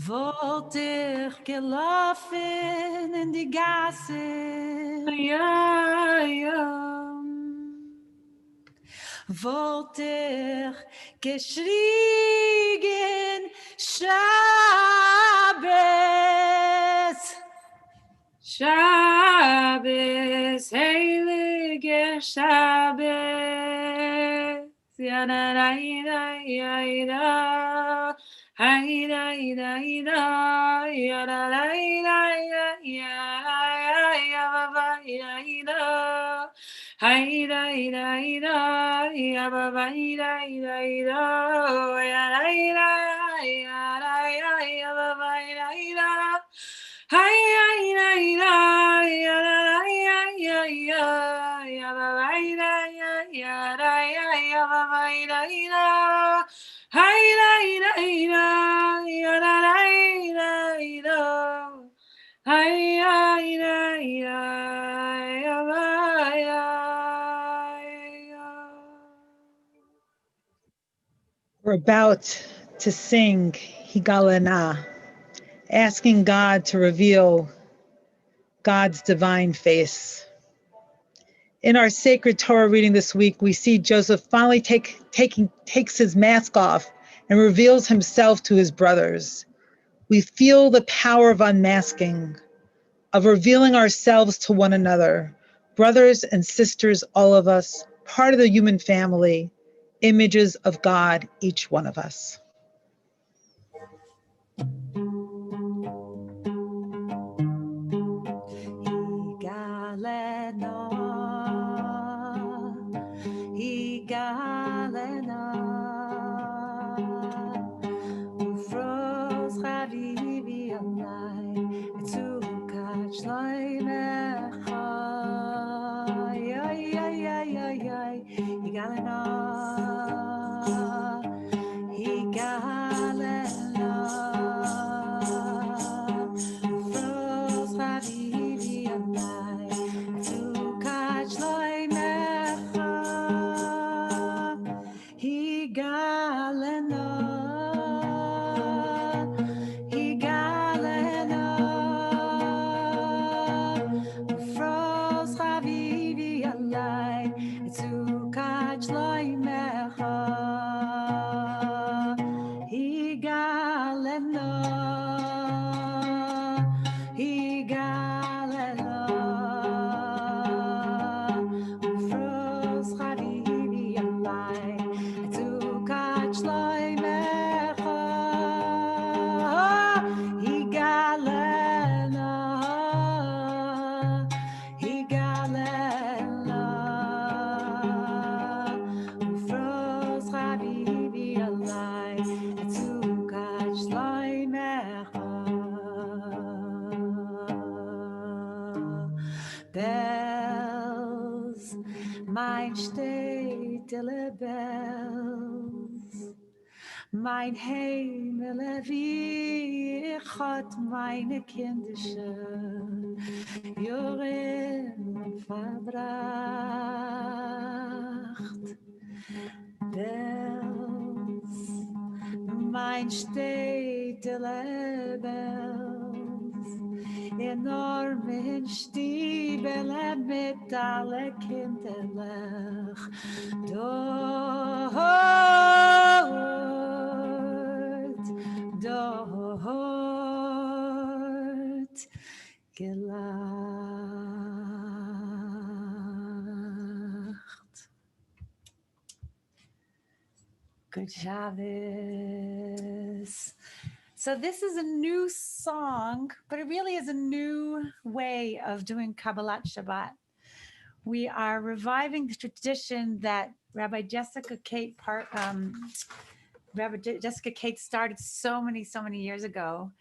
Wollt ich gelaufen in die Gasse, ja, ja. Wollt ich geschrien Shabbos, Shabbos, heilige Shabbos, ya da da da ya da, hay da da ya da da ya ba ba da, hay da ya ba ba da ya da ya ba ba da. Hi, We're about to sing Higalana, asking God to reveal God's divine face. In our sacred Torah reading this week, we see Joseph finally takes his mask off and reveals himself to his brothers. We feel the power of unmasking, of revealing ourselves to one another, brothers and sisters, all of us, part of the human family, images of God, each one of us. Bells, mein stille Bells, mein Himmel, wie ich hat meine kindische Jahre verbracht. Bells, mein stille Bells, enormen Stiebel mit alle Kinderlach. Dort gelacht. Good Shabbos. So this is a new song, but it really is a new way of doing Kabbalat Shabbat. We are reviving the tradition that Rabbi Jessica Kate started so many years ago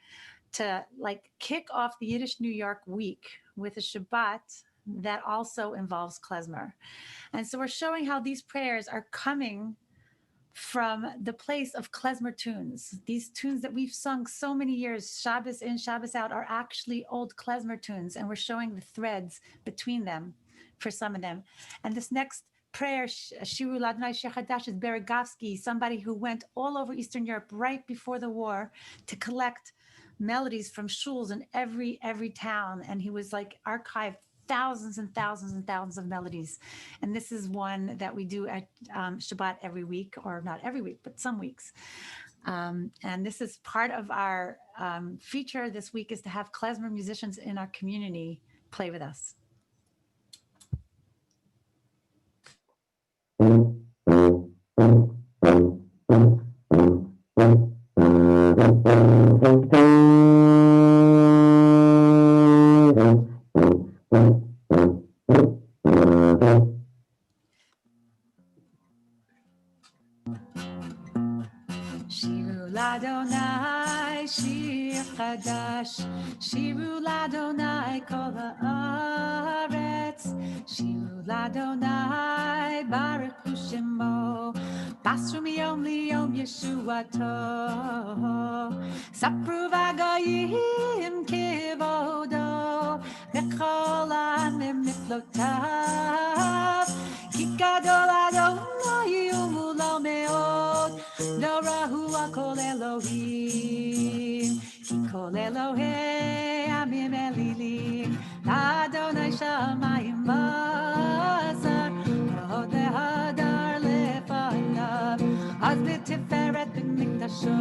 to like kick off the Yiddish New York week with a Shabbat that also involves klezmer. And so we're showing how these prayers are coming from the place of klezmer tunes. These tunes that we've sung so many years, Shabbos in, Shabbos out, are actually old klezmer tunes, and we're showing the threads between them for some of them. And this next prayer, Shiru Ladonai Shir Chadash, is Beregovsky, somebody who went all over Eastern Europe right before the war to collect melodies from shuls in every town, and he was like archived thousands and thousands and thousands of melodies. And this is one that we do at Shabbat every week, or not every week, but some weeks. And this is part of our feature this week, is to have klezmer musicians in our community play with us. Shiru Ladonai Shir Chadash, Shiru Ladonai Kol Haaretz, Shiru Ladonai Baruch Hu Shemo, Basru Miyom Liyom Yeshuato, Sapru V'Goyim Kivodo, V'Chol Ha'amim Miflotav, Ki Gadol Adonai U'Mulo Meod, Lo Rahu Kol Elohim, Ki Kol Elohei Amim Elilim, Adonai Shamayim Basar, Hod Lehadar Lefanav, Az B'Tiferet B'Mikdasho,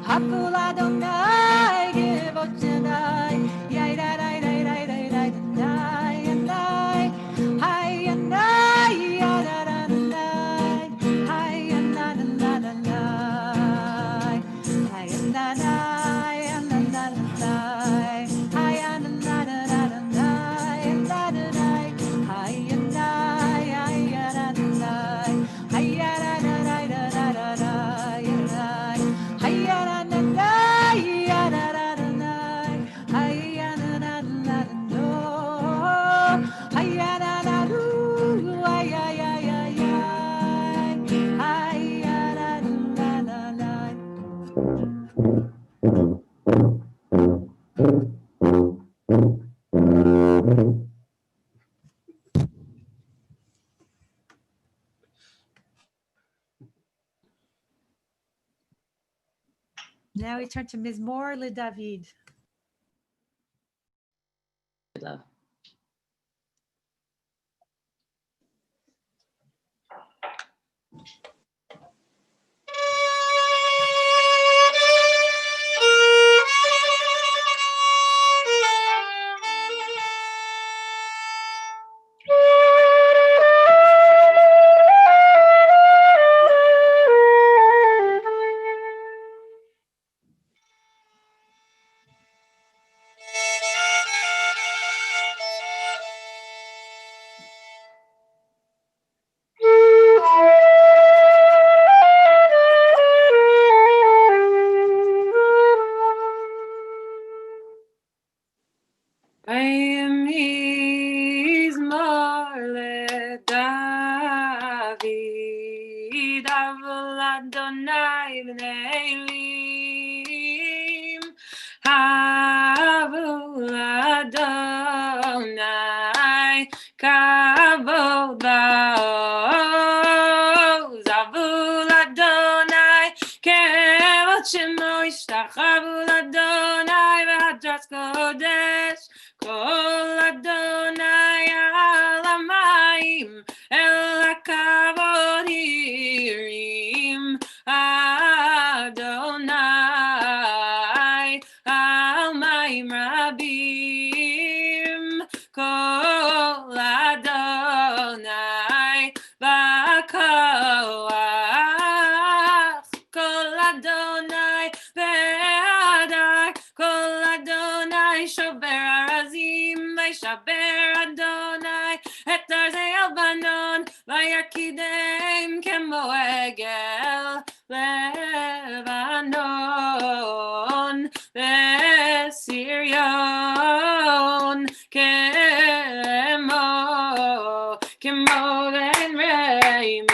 Hakol Adonai Givot Janai, Yai-da-dai, dai-dai, dai-dai, dai-dai, Hay-yanai, ya-da-da-da-dai, Hay-yanai, Hay-yanai, ya-da-da-da-dai, Hay-yanai, ya-da-da-dai, Hay-yanai, ya-da-da-dai, Hay-yanai, da-da-da-da-da-da, Hay-yanai, ya-da-da-da-dai, Hay-yanai, Hay-yanai, Now we turn to Mizmor LeDavid. Love. Kol Adonai Adonai et Arzel Banon Vayarkidem Kemo Egel Levanon Vesirion Kemo Len Reimim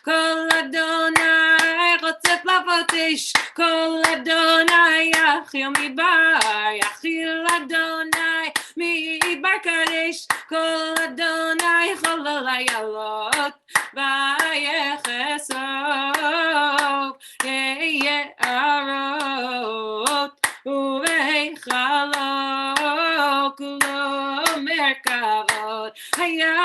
Kol Adonai Chotzef Lafotish Kol Adonai Yachil Midbar Yachil Adonai Midbar Kadesh Kol Adonai Cholol Hayalot Vayechesov Ye'arot Uvechalot Kulo Merkavot Hayo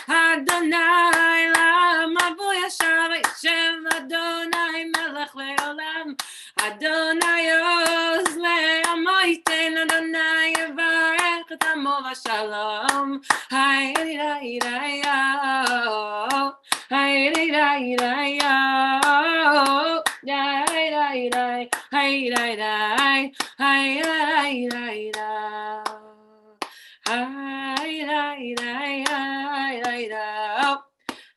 Adonai Lamavu Yashav Shem Adonai Melech Leolam Adonai Oz Le'amo Yiten Adonai Yevarech Et Amo V'Shalom Hayri-rai-rai-yo Hayri-rai-rai-yo Rai-rai-rai Hayri-rai-rai Hayri-rai-rai-rai Hayri-rai-rai-rai-rai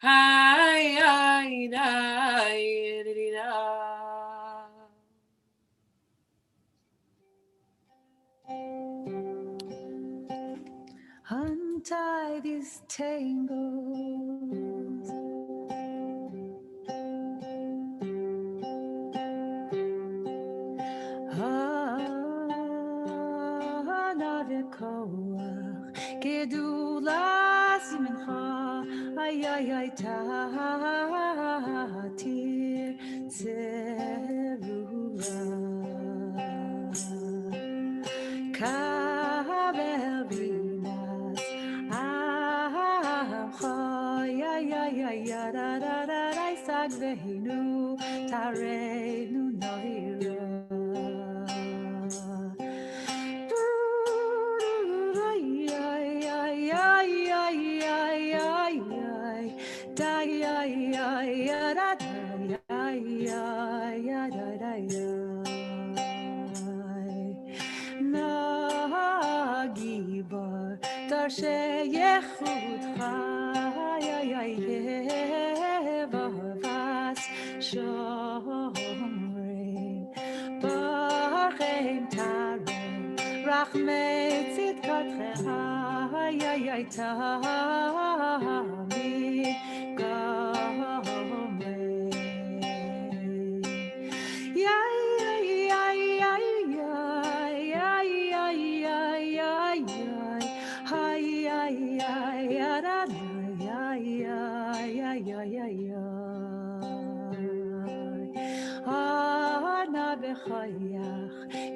Hayri-rai-rai-rai. Untie these tangles. Navekoach gedulas mincha ay tatir zerura kabel vinas amcha ya da da da da sag vehinu tareinu nohira. Nagibar darshe yechudcha yevavas shomrim barchem tarem rachmei tzidkatcha tamid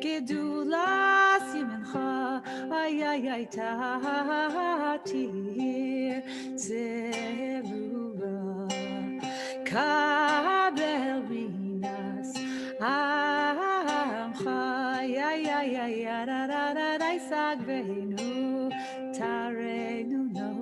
Gedulas Yimencha ay tatir zerura kabel vinas amcha ay sag veinu tarenu nora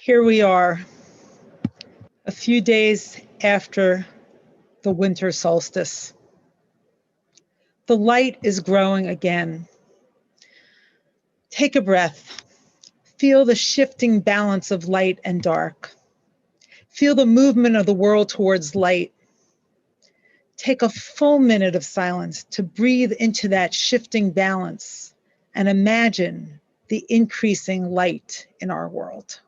Here we are, a few days after the winter solstice. The light is growing again. Take a breath. Feel the shifting balance of light and dark. Feel the movement of the world towards light. Take a full minute of silence to breathe into that shifting balance and imagine the increasing light in our world.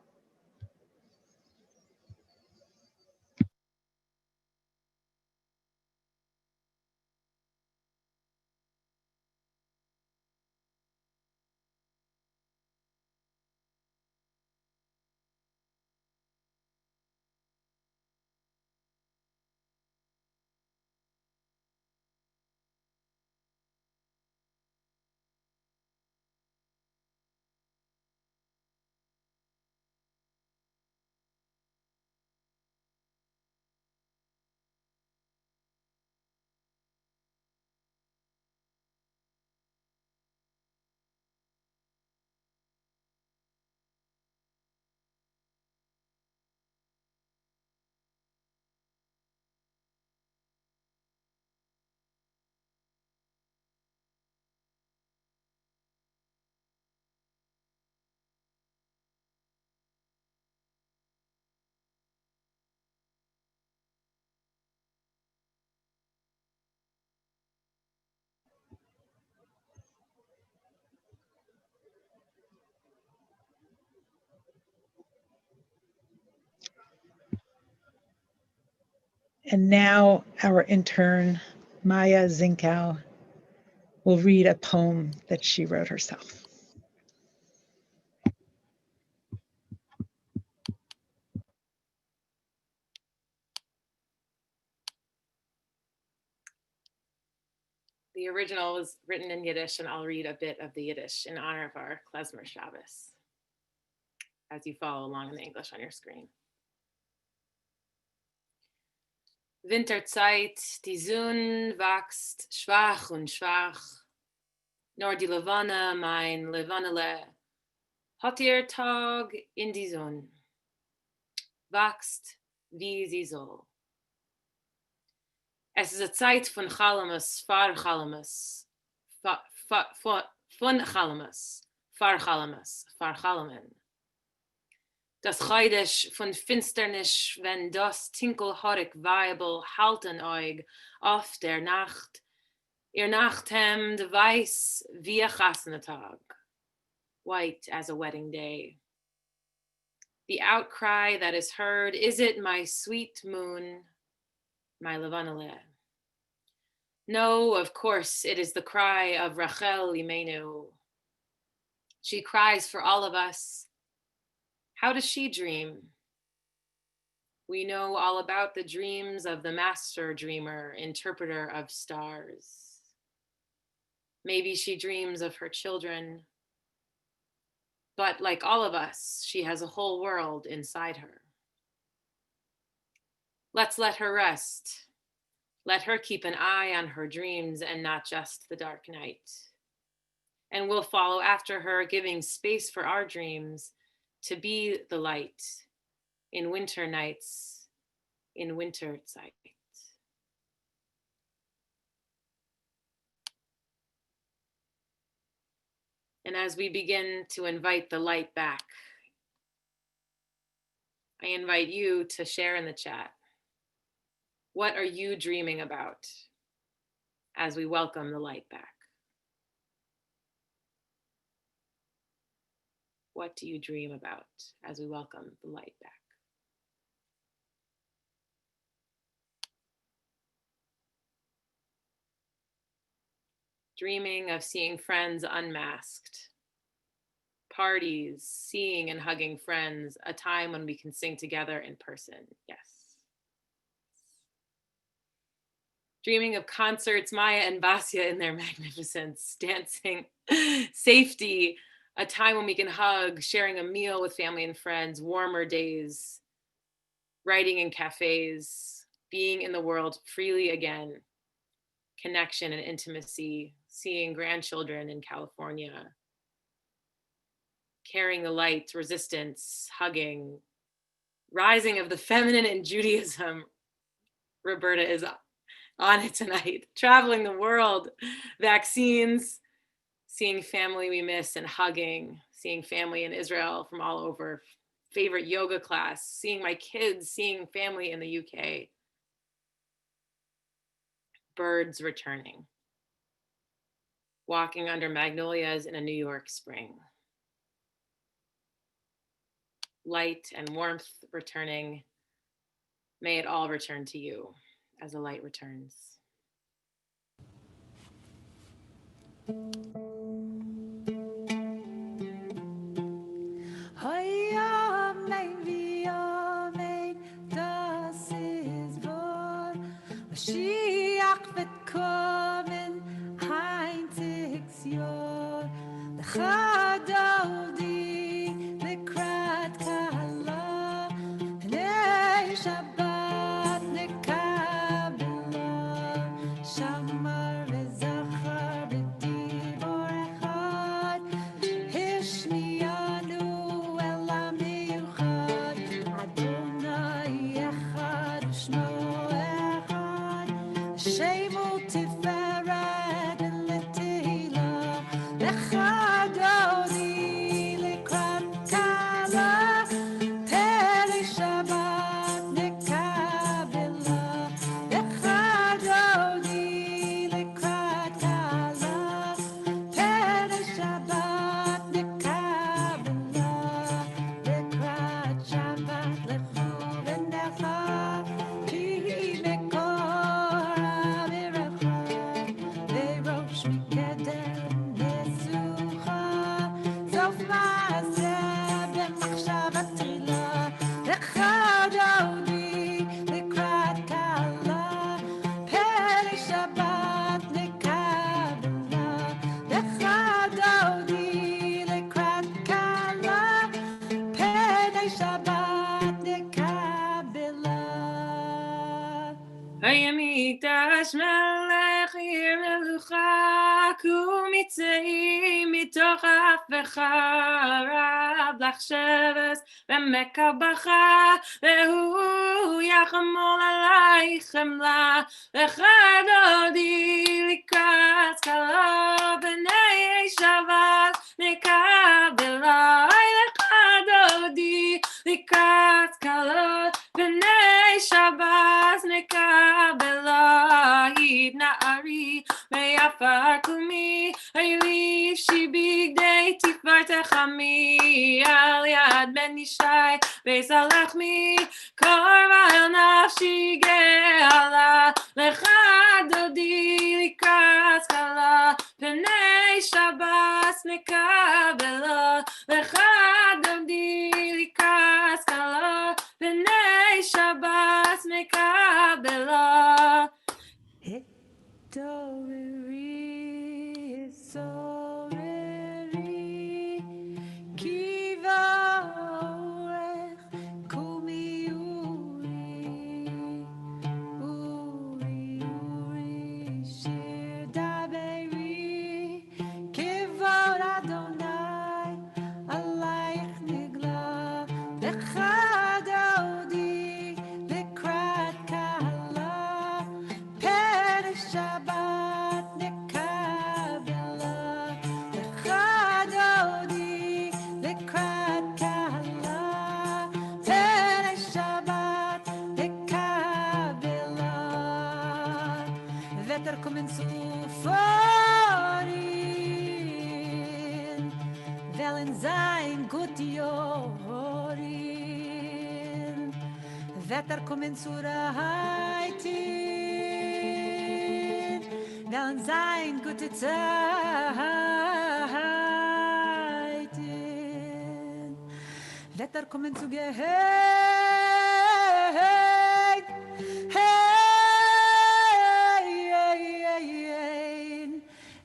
And now our intern, Maya Zinkow, will read a poem that she wrote herself. The original was written in Yiddish, and I'll read a bit of the Yiddish in honor of our Klezmer Shabbos as you follow along in the English on your screen. Winterzeit, die Sonne wächst schwach und schwach, nur die Levane, mein Levanele, hat ihr Tag in die Sonne, wächst wie sie soll. Es ist eine Zeit von Chalamus, far Chalamus, von Chalamus, far Chalamus, far Chalamen. Das Chodesh von Finsternis, wenn das tinkelhorig Weibel halten euch auf der Nacht, ihr Nachthemd weiß wie ein Chasnetag, white as a wedding day. The outcry that is heard, is it my sweet moon, my Levanele? No, of course, it is the cry of Rachel Imenu. She cries for all of us. How does she dream? We know all about the dreams of the master dreamer, interpreter of stars. Maybe she dreams of her children, but like all of us, she has a whole world inside her. Let's let her rest. Let her keep an eye on her dreams and not just the dark night. And we'll follow after her, giving space for our dreams to be the light in winter nights, in winter zeit. And as we begin to invite the light back, I invite you to share in the chat. What are you dreaming about as we welcome the light back? What do you dream about as we welcome the light back? Dreaming of seeing friends unmasked, parties, seeing and hugging friends, a time when we can sing together in person, yes. Dreaming of concerts, Maya and Vasya in their magnificence, dancing, safety, a time when we can hug, sharing a meal with family and friends, warmer days, writing in cafes, being in the world freely again, connection and intimacy, seeing grandchildren in California, carrying the light, resistance, hugging, rising of the feminine in Judaism. Roberta is on it tonight, traveling the world, vaccines, seeing family we miss and hugging, seeing family in Israel from all over, favorite yoga class, seeing my kids, seeing family in the UK, birds returning, walking under magnolias in a New York spring, light and warmth returning. May it all return to you as the light returns. Mashiach wird kommen, einziges Jahr. Der Chadodi, Lekrat Kala, Pnei Shabbat, Nekabela, Shamar v'Zachar b'Dibor Echad, Hishmiyanu el HaMiyuchad, Adonai Echad U'Shmo Shame to המקדש מלך עיר מלוכה, קום יצאי מתוך ההפכה, רב לך שבס ומקבחה, והוא יחמול עלייך חמלה, לך דודי לקראת קלה, בני שבת נקבלה, לך דודי לקראת קלה, בני שבת נקבלה, התנערי מעפר קומי, הלבישי בגדי תפארתך עמי, על יד בן ישי בית הלחמי, קרבה אל נפשי גאלה, לך דודי לקראת קלה, פני שבת נקבלה, לך דודי לקראת קלה, פני שבת נקבלה. התעוררי, התעוררי, כי באורך קומי אורי, אורי, אורי, שיר דברי, כבוד אדוני עלייך נגלה, לך דודי לקראת קהלה, פני שבת נקבלה, לך דודי לקראת קהלה, פני שבת נקבלה. Wetter kommen zu vorin, wollen sein gut jorin. Wetter kommen zu reiten, wollen sein gute Zeiten. Wetter kommen zu gehen,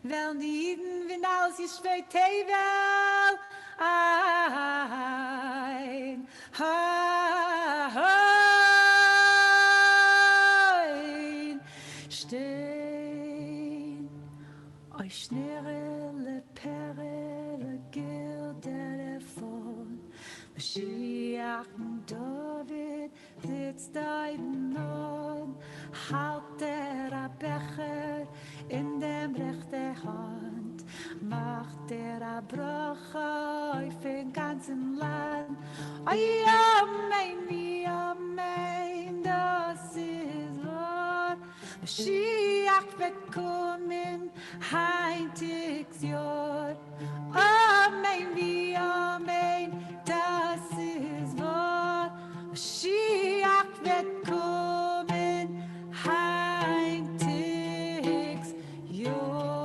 wel niet wenn als je zweet wel ein stehen euch schnelle perle gilder von Mashiach David sitzt da in non halt der Becher in dem rechte Hand, macht der Bracha auf den ganzen Land. Ay, amen, das ist wahr. Mashiach wird kommen, heintigs Jahr. Amen, das ist wahr. Mashiach wird kommen, heintigs Jahr.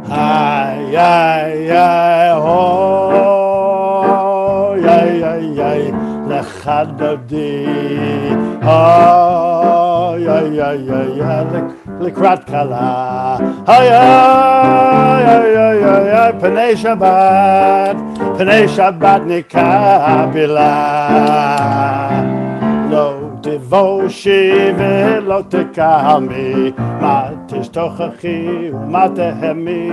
Ay, ay, ay, oh, ay, ay, ay, lecha dodi, oh, ay, ay, ay, ay, לקראת קלה, ay, ay, ay, ay, ay, ay, פני שבת נקבלה, לא תבושי ולא תקמי, מה תשתוכחי ומה תהמי,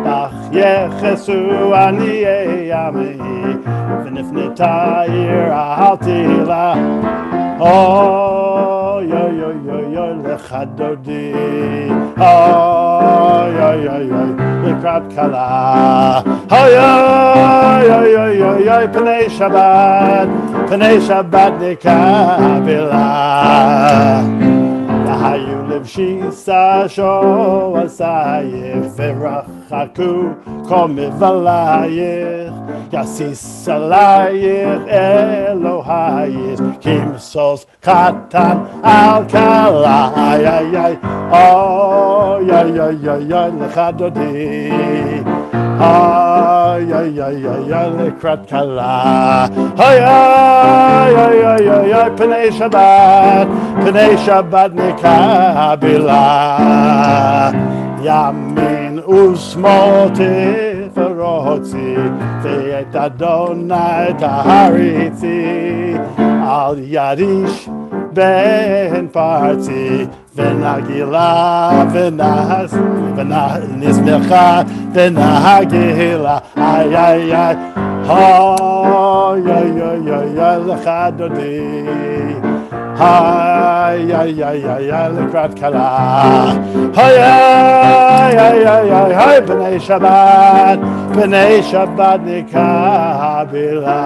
לך יחסו עניי עמי, ונפנתה עיר אהלתי לה, אוי אוי אוי אוי אוי לך דודי, אוי אוי אוי אוי לקראת קלה, אוי אוי אוי אוי אוי אוי פני שבת נקבלה. והיו לבשיסה שועשייך ורחקו כל מבלייך, יסיס עלייך אלוהייך כמסוס קטן על כלה, איי איי איי אוי איי איי איי איי לך דודי, ay ay ay ay ay לקראת קלה, ay ay ay ay ay ay פני שבת נקבלה, ימין ושמאל ferozi, ve'et Adonai taharitzi, al yarish ben parti, v'nagila v'nismecha v'nagila, ay ay ay, ha ya ya ya ya lecha dodi. Hi, ya, ya, ya, ya, lekrat kala. Hi, ya, ya, ya, ya, hi, b'nai Shabbat nikabila.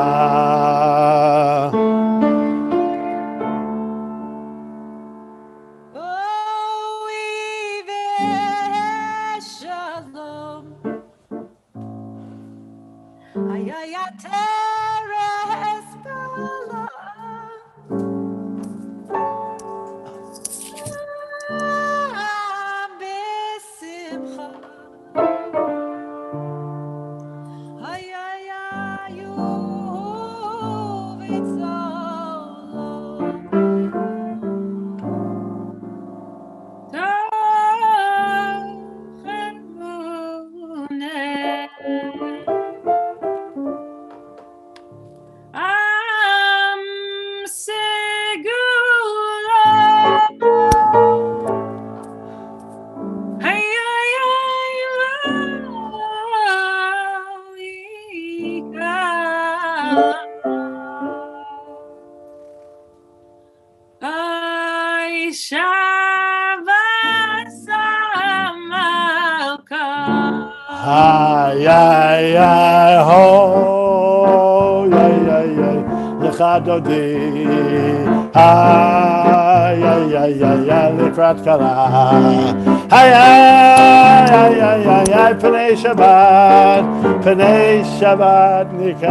Oh, shalom. Ay, ay, ay, teres besimcha. Ay, ay, ay, Am segula. Hey, ay, ay, loika. Ay, Shabbasamalka. Hi, ay, ay, ho, ay, ay, ay, lecha dodi. Hi, ay, ay, ay, ay, lekrat kala. Hi, ay, ay, ay, ay, ay, Pnei Shabbat nikabila.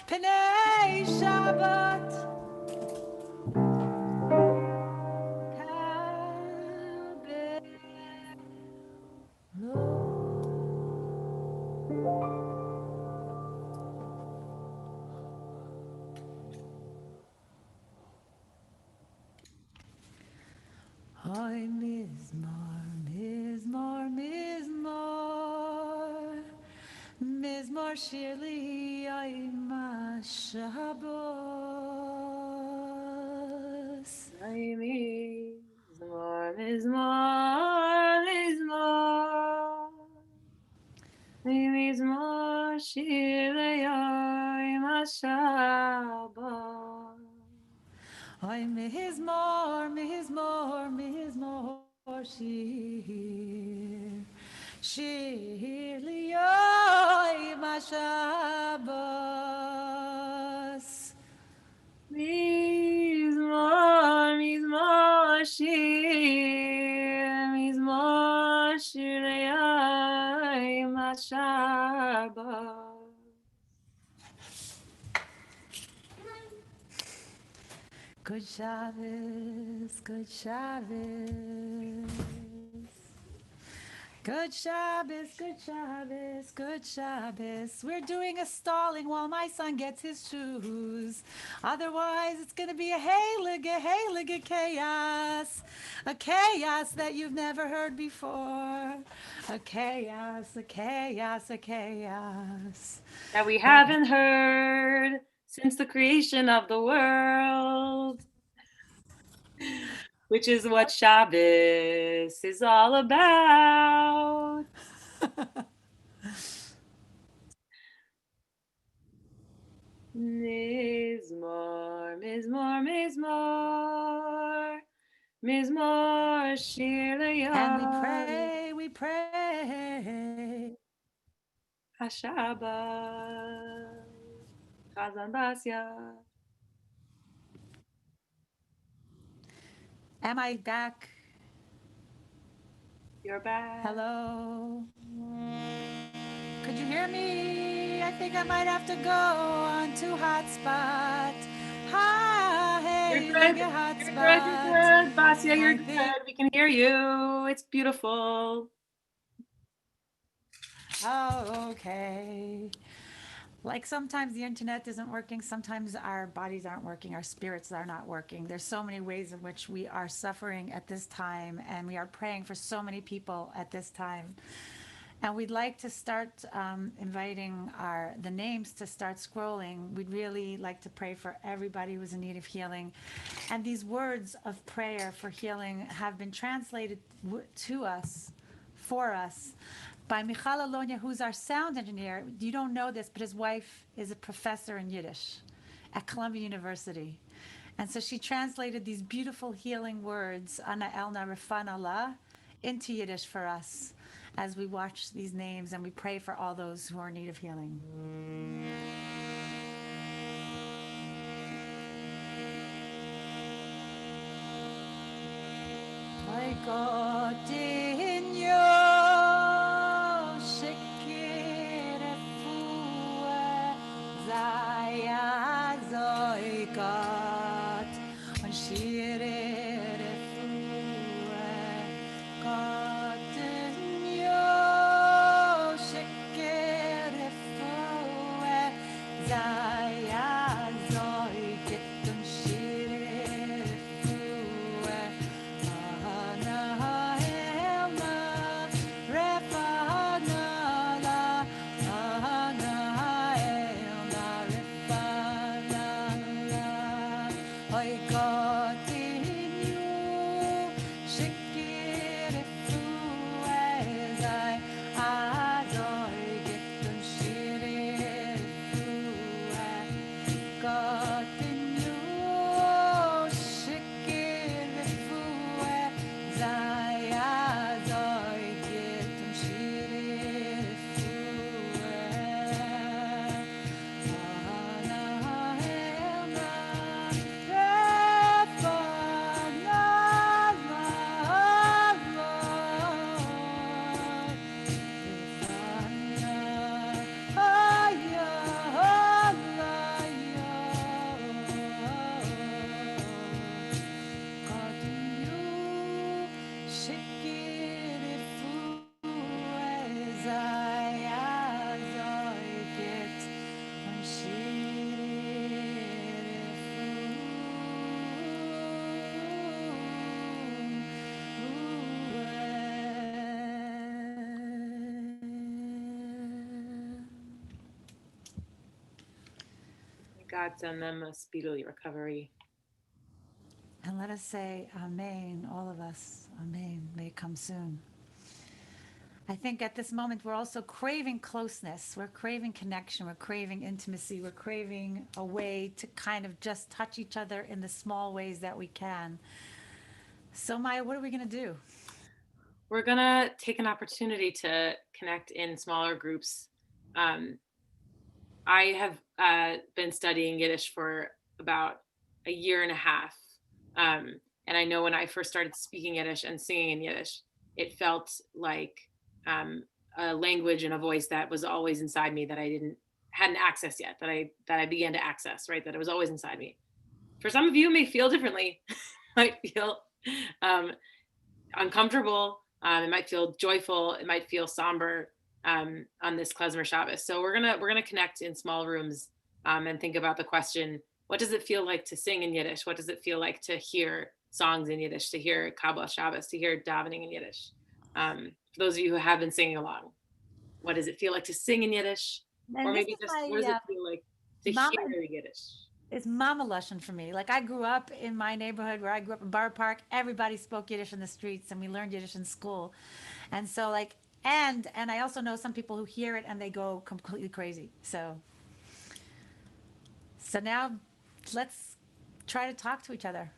Pnei Shabbat. Hoy Mizmor, Mizmor, Mizmor, Mizmor Shirli, Oy Mashabos. Ay, mizmor, mizmor, mizmor. Ay, mizmor, shireyay, mashabah. Hoy Mizmor, Mizmor, Mizmor Shir, Shirli, Oy Mashabos. Mizmor, mizmor, shir, mizmor, shireyay, mashabah. Good Shabbos, good Shabbos. Good Shabbos, good Shabbos, good Shabbos. We're doing a stalling while my son gets his shoes. Otherwise, it's going to be a heilige chaos. A chaos that you've never heard before. A chaos, a chaos, a chaos. That we haven't heard since the creation of the world, which is what Shabbos is all about. Mizmor, mizmor, mizmor, mizmor, shir And leyam. we pray. HaShabbat. Chazan Basya. Am I back? You're back. Hello. Could you hear me? I think I might have to go on to hotspot. Hi, hey, You're like good. a You're hotspot. good. You're good. Basya, you're I good. think. We can hear you. It's beautiful. Oh, okay. Like sometimes the internet isn't working, sometimes our bodies aren't working, our spirits are not working. There's so many ways in which we are suffering at this time, and we are praying for so many people at this time. And we'd like to start inviting the names to start scrolling. We'd really like to pray for everybody who's in need of healing. And these words of prayer for healing have been translated to us, for us, by Michal Alonia, who's our sound engineer. You don't know this, but his wife is a professor in Yiddish at Columbia University. And so she translated these beautiful healing words, Ana Elna Rafan Allah, into Yiddish for us as we watch these names and we pray for all those who are in need of healing. My God in your shikir fuer zaya zoikat when shir fuer God in your shikir fuer zaya zoikat when shir fuer God send them a speedy recovery. And let us say, Amen, all of us. Amen. May it come soon. I think at this moment we're also craving closeness. We're craving connection. We're craving intimacy. We're craving a way to kind of just touch each other in the small ways that we can. So, Maya, what are we going to do? We're going to take an opportunity to connect in smaller groups. I have been studying Yiddish for about a year and a half. And I know when I first started speaking Yiddish and singing in Yiddish, it felt like a language and a voice that was always inside me that I hadn't accessed yet, that I began to access, right? That it was always inside me. For some of you, it may feel differently. Might feel uncomfortable. It might feel joyful. It might feel somber on this Klezmer Shabbos. So we're gonna connect in small rooms and think about the question: what does it feel like to sing in Yiddish? What does it feel like to hear songs in Yiddish? To hear Kabbalat Shabbat? To hear davening in Yiddish? For those of you who have been singing along, what does it feel like to sing in Yiddish? And or maybe just what does it feel like to hear Yiddish? It's mama lashon for me. Like I grew up in my neighborhood where I grew up in Borough Park. Everybody spoke Yiddish in the streets, and we learned Yiddish in school. And so, like, and I also know some people who hear it and they go completely crazy. So now, let's try to talk to each other.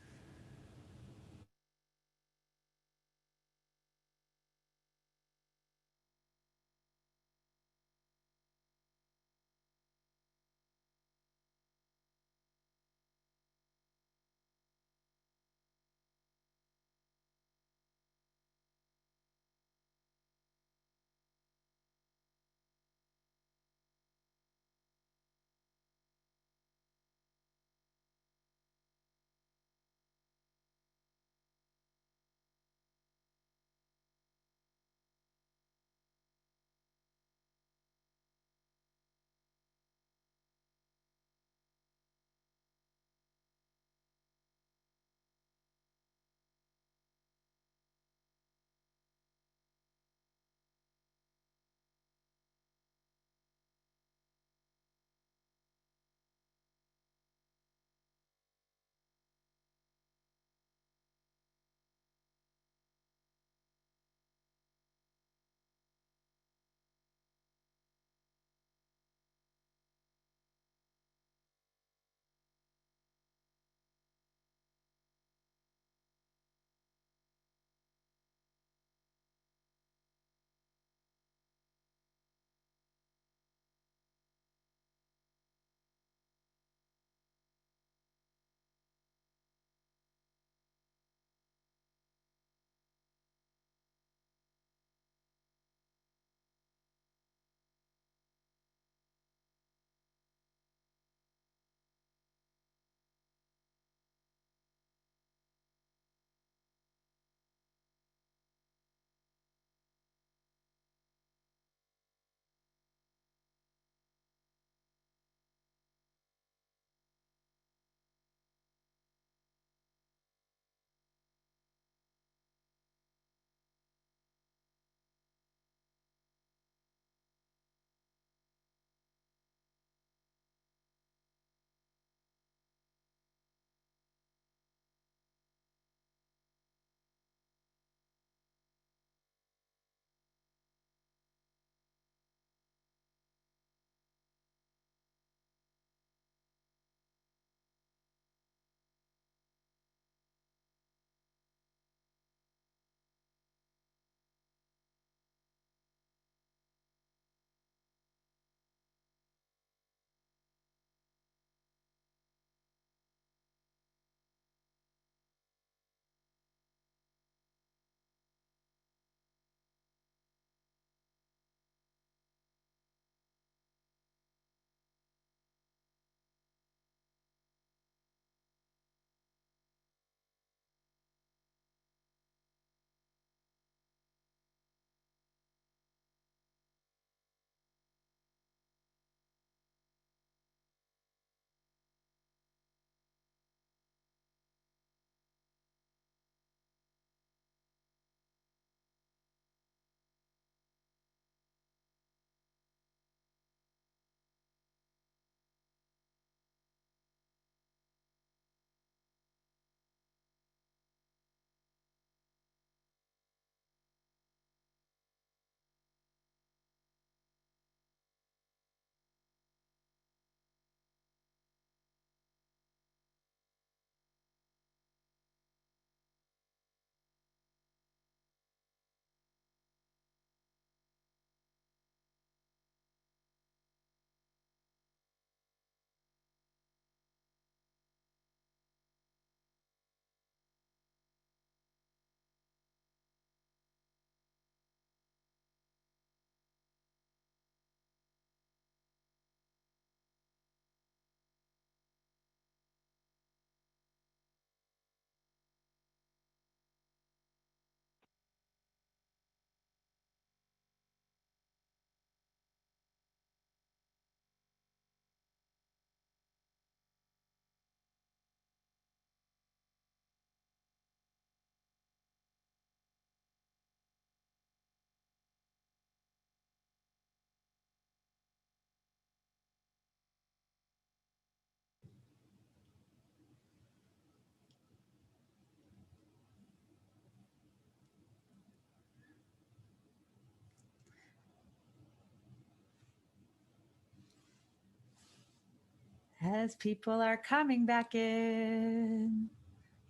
as people are coming back in.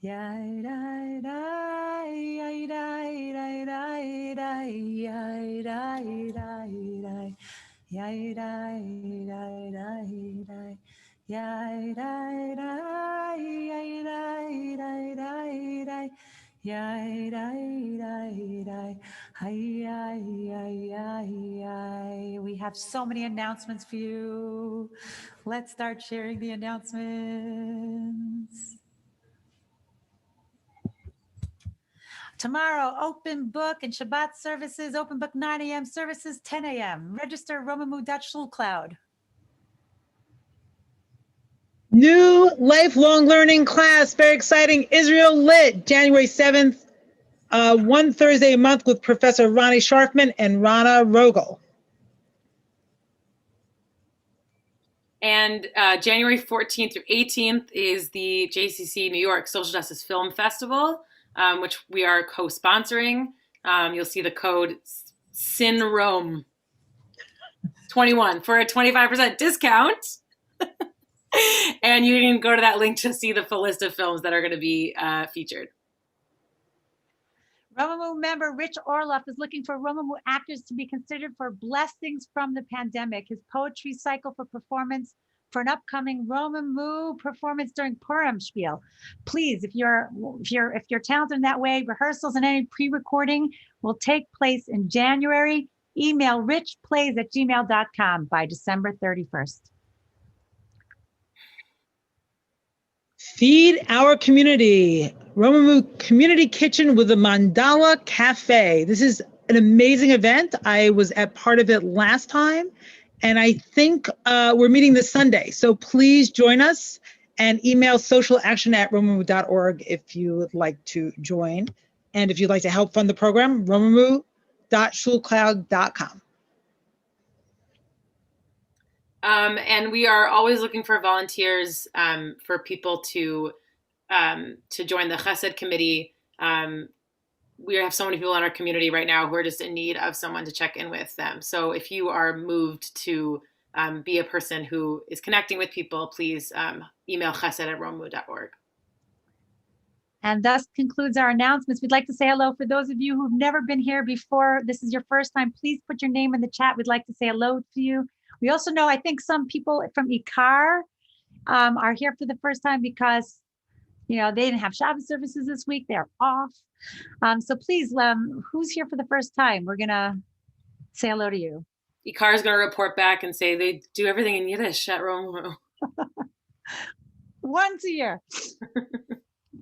Yai dai dai, yai dai dai dai dai, yai dai dai dai, yai dai dai dai dai, yai dai dai, yai dai dai dai dai, yai dai dai dai, hi hi. We have so many announcements for you. Let's start sharing the announcements. Tomorrow, open book and Shabbat services, open book 9 a.m., services 10 a.m. Register Romemu.Schulcloud. New lifelong learning class, very exciting. Israel Lit, January 7th, one Thursday a month with Professor Ronnie Sharfman and Rana Rogel. And January 14th through 18th is the JCC New York Social Justice Film Festival, which we are co-sponsoring. You'll see the code SINROME 21 for a 25% discount. And you can go to that link to see the full list of films that are going to be featured. Romemu member Rich Orloff is looking for Romemu actors to be considered for Blessings from the Pandemic, his poetry cycle for performance for an upcoming Romemu performance during Purim Spiel. Please, if you're talented in that way, rehearsals and any pre-recording will take place in January. Email richplays@gmail.com by December 31st. Feed our community. Romemu Community Kitchen with a Mandala Cafe. This is an amazing event. I was at part of it last time, and I think we're meeting this Sunday. So please join us and email socialaction@romemu.org if you would like to join. And if you'd like to help fund the program, romemu.schulcloud.com. And we are always looking for volunteers for people to join the Chesed committee. We have so many people in our community right now who are just in need of someone to check in with them. So if you are moved to be a person who is connecting with people, please email chesed@romemu.org. And thus concludes our announcements. We'd like to say hello for those of you who've never been here before. This is your first time. Please put your name in the chat. We'd like to say hello to you. We also know, I think some people from Ikar are here for the first time because, they didn't have Shabbat services this week. They're off. So please, who's here for the first time? We're going to say hello to you. Ikar is going to report back and say they do everything in Yiddish at Romemu. Once a year.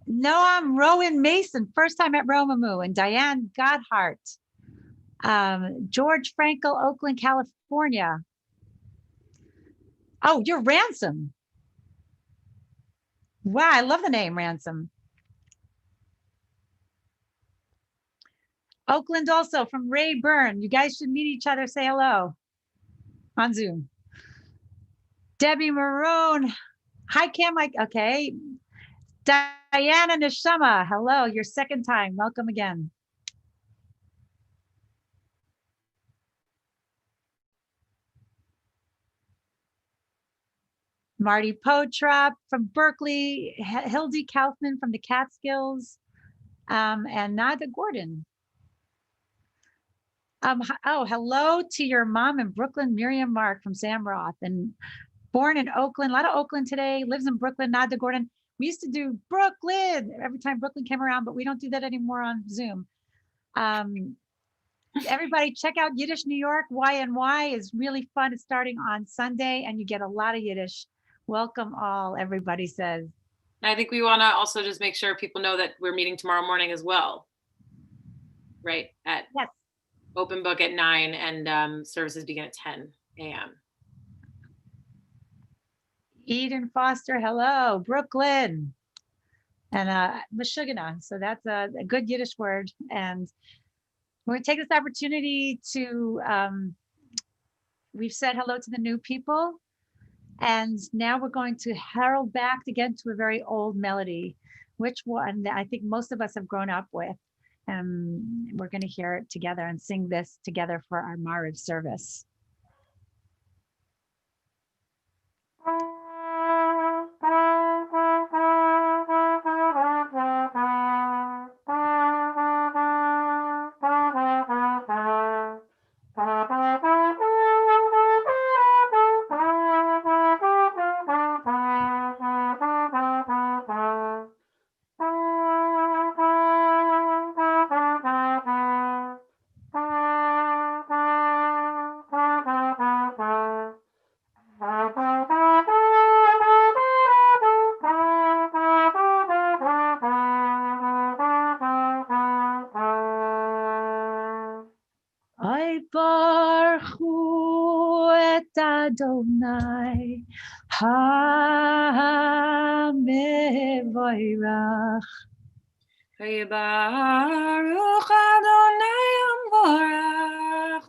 Noam Rowan Mason, first time at Romemu, and Diane Godhart. George Frankel, Oakland, California. Oh, you're Ransom. Wow, I love the name Ransom. Oakland also, from Ray Byrne. You guys should meet each other, say hello on Zoom. Debbie Marone. Hi, Cam. Okay. Diana Neshama. Hello, your second time. Welcome again. Marty Potrop from Berkeley, Hildy Kaufman from the Catskills, and Nada Gordon. Hello to your mom in Brooklyn, Miriam Mark from Sam Roth, and born in Oakland, a lot of Oakland today, lives in Brooklyn, Nada Gordon. We used to do Brooklyn every time Brooklyn came around, but we don't do that anymore on Zoom. Everybody check out Yiddish New York, YNY is really fun. It's starting on Sunday and you get a lot of Yiddish. Welcome all, everybody says. I think we want to also just make sure people know that we're meeting tomorrow morning as well. Right? Yes. Open book at 9 and services begin at 10 a.m. Eden Foster, hello, Brooklyn. And Meshuggah, so that's a good Yiddish word. And we're going to take this opportunity to, we've said hello to the new people. And now we're going to herald back again to a very old melody, which one I think most of us have grown up with. And we're going to hear it together and sing this together for our Mariv service. Adonai HaMevorach. Baruch Adonai Amvorach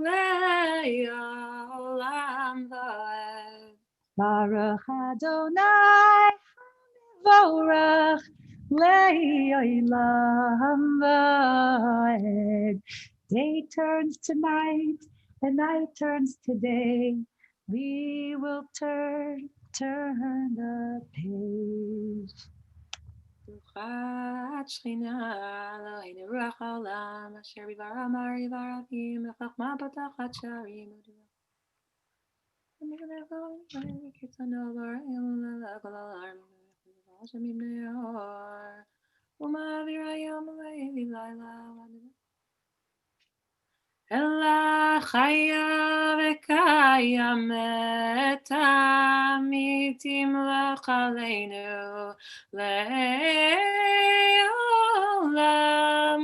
Le'olam Va'ed. Baruch Adonai HaMevorach Le'olam Va'ed. Day turns to night, and night turns to day. We will turn the page. Ruchat Shechina Eloheinu Ruach Haolam Asher Bivara Mari Varavim Lechachma Patachat Sharim Kitzano Barim Lelachol Alarm Hashem Ibnei Or Umavir Hayom Levi Laila Ela Chaya V'Kayam Et Amitim L'Chaleinu Le'olam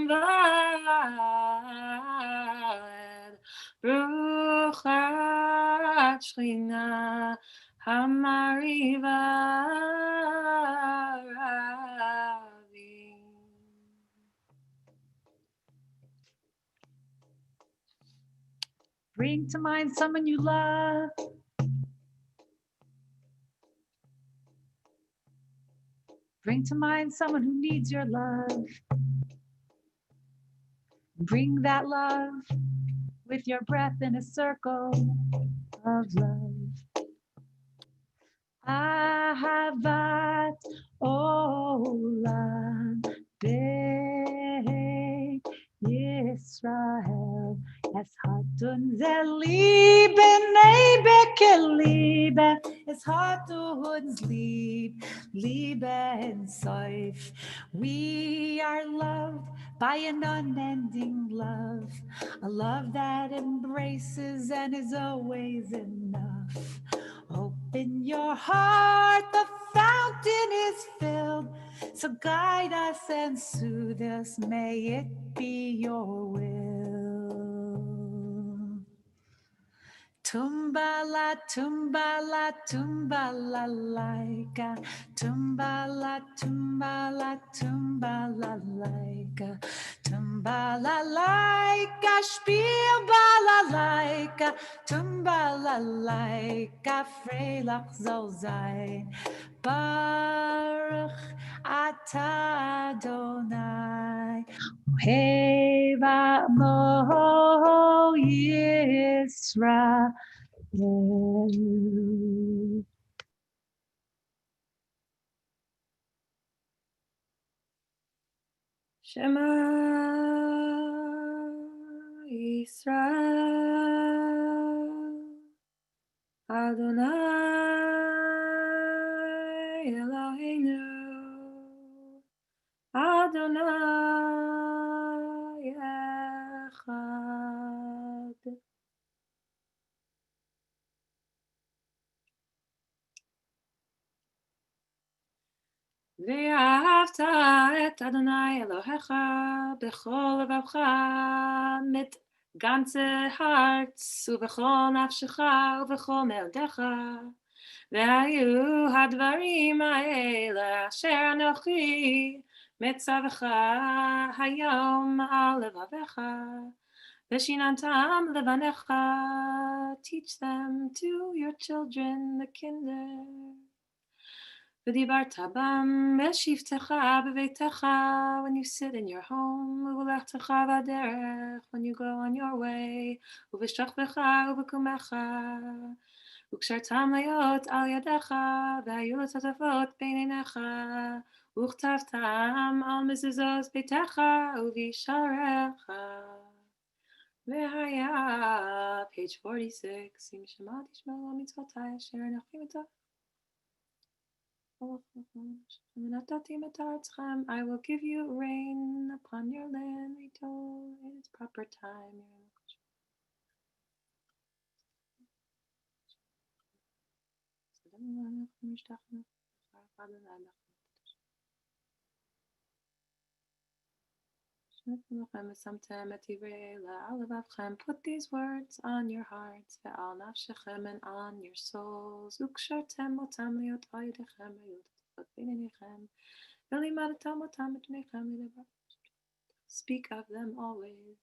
Va'ed. Ruchat Shechina Hamariva Ravim. Bring to mind someone you love. Bring to mind someone who needs your love. Bring that love with your breath in a circle of love. Ahavat Olam Beit Yisrael. Es hatun ze lieben bekelieben. Es hatun lieben soif. We are loved by an unending love, a love that embraces and is always enough. Open your heart, the fountain is filled. So guide us and soothe us, may it be your will. Tumbala, tumbala, tumbala, laika. Tumbala, tumbala, tumbala, laika. Tumbala, laika, spiel bala, laika. Tumbala, laika, freilach soll sein. Baruch atah Adonai. Heva mo Yisrael. Shema Yisrael Adonai Eloheinu Adonai Echad. ואהבת את אדוני אלוהיך בכל לבבך mit ganze Herz ובכל נפשך ובכל מאודך. והיו הדברים האלה אשר אנוכי מצווך היום על לבביך ושיננתם לבניך. Teach them to your children, the kinder. ודיברת בם בשבתך בביתך, when you sit in your home, ובלכתך בדרך, when you go on your way, ובשוכבך ובקומך, וקשרתם להיות על ידך, והיו לטוטפות בין עיניך, וכתבתם על מזוזות ביתך ובשעריך. והיה, page 46, אם שמע תשמעו מצוותי אשר אנוכי מצווה. I will give you rain upon your land, in its proper time. Put these words on your hearts, ve'al nafshechem, and on your souls. Ukshartem otam liot ayidechem, ayot b'neinichem, ve'limadatam otam b'neinichem. Speak of them always.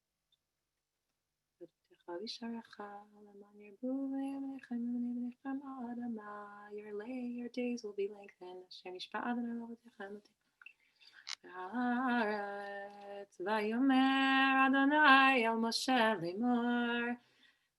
Your days will be lengthened. Vayomer Adonai el Moshe lemor.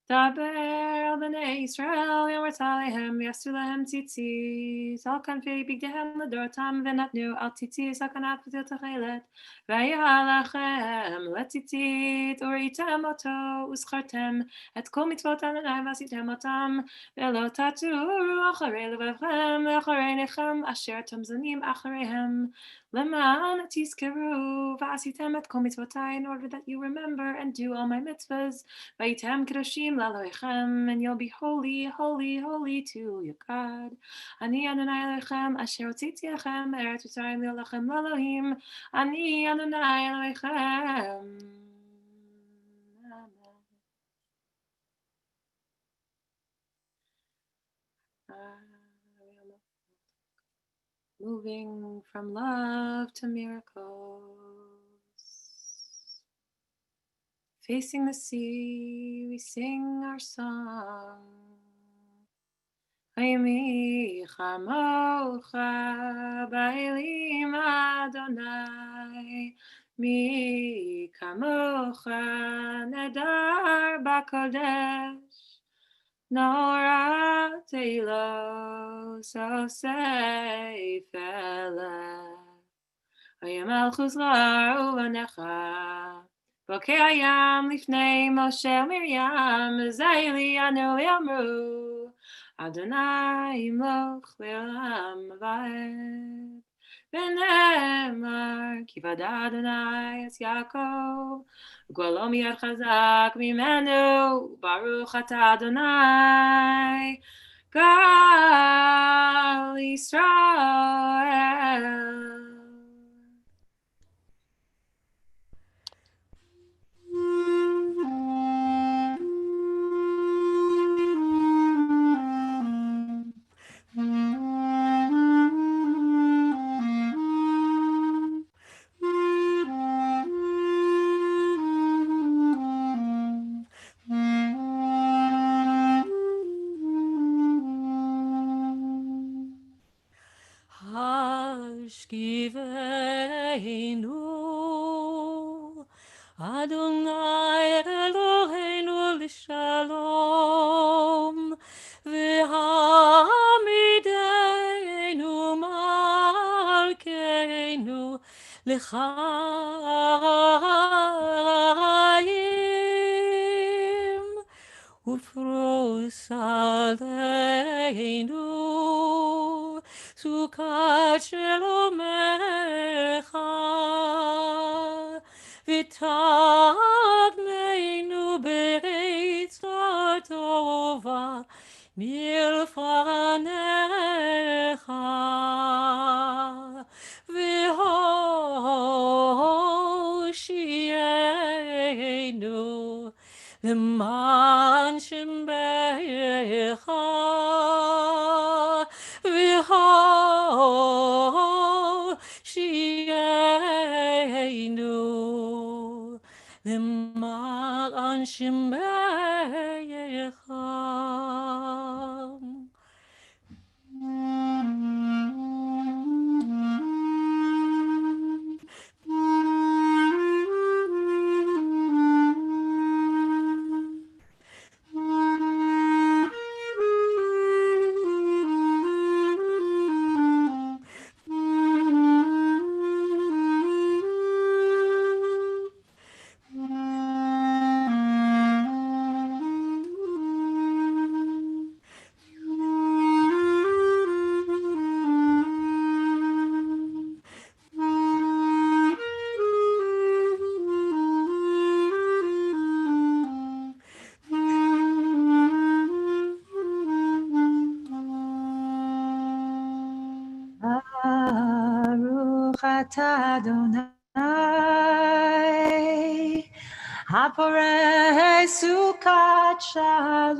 Daber al bnei Yisrael yomert alehem yasu lehem tzitzis al kanfei bigdehem ledorotam v'natnu al tzitzis al kanat v'til techelet v'yahalachem letzitzit uritem oto uschartem et kol mitzvot Adonai v'asitem otam ve'lo taturu acharei levavchem ve'acharei nechem asher atam zanim achareihem leman tizkeru v'asitem et kol mitzvotai, in order that you remember and do all my mitzvahs. Vaitem kedoshim la'Elohechem, and you'll be holy, holy, holy to your God. Ani Adonai Elohechem, asher hotzitzi echem eretz Mitzrayim li'olachem l'Elohim. Ani Adonai Elohechem. Moving from love to miracles. Facing the sea, we sing our song. Haymi chamocha ba'elim Adonai, mi kamocha nedar b'kodesh, nora teilo so seifele, hayam malchus la'u v'necha. Bokeh hayam lifnei Moshe Miriam, Zayli anu yamru, Adonai imloch le'olam va'ed. V'nemar, ki vada Adonai es Yaakov, Golo miyad chazak mimenu, Baruch ata Adonai, Gal Yisrael. Hashkiveinu Adonai Eloheinu l'shalom v'hamideinu malkeinu l'chaim ufros aleinu Sukat shelomecha v'tagneinu b'eitzah tova milfanecha v'hoshienu l'man shembecha v'hoshienu l'man shembecha. Baruch atah Adonai Hapore Sukat Shalom.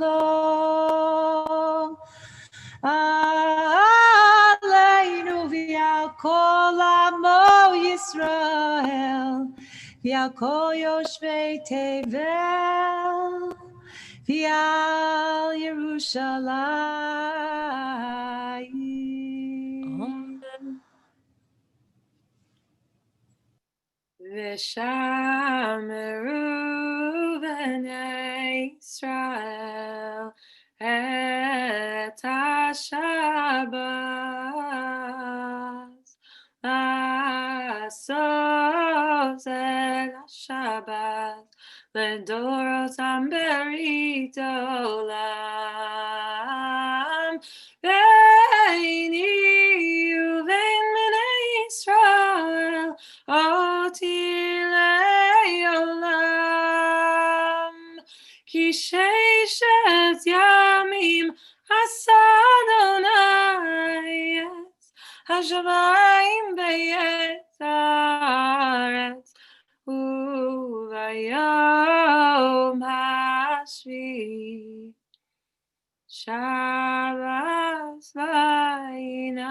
Aleinu v'al kol amo Yisrael, v'al kol yoshvei tevel, v'al Yerushalayim. Amen. V'shameru b'nei Israel et ha-Shabbat la'asos et ha-Shabbat לדורותם ברית עולם ביני ובין בני ישראל אותי לעולם כי ששת ימים עשה אדוני את השמיים ואת הארץ וביום השביעי שבת וינפש.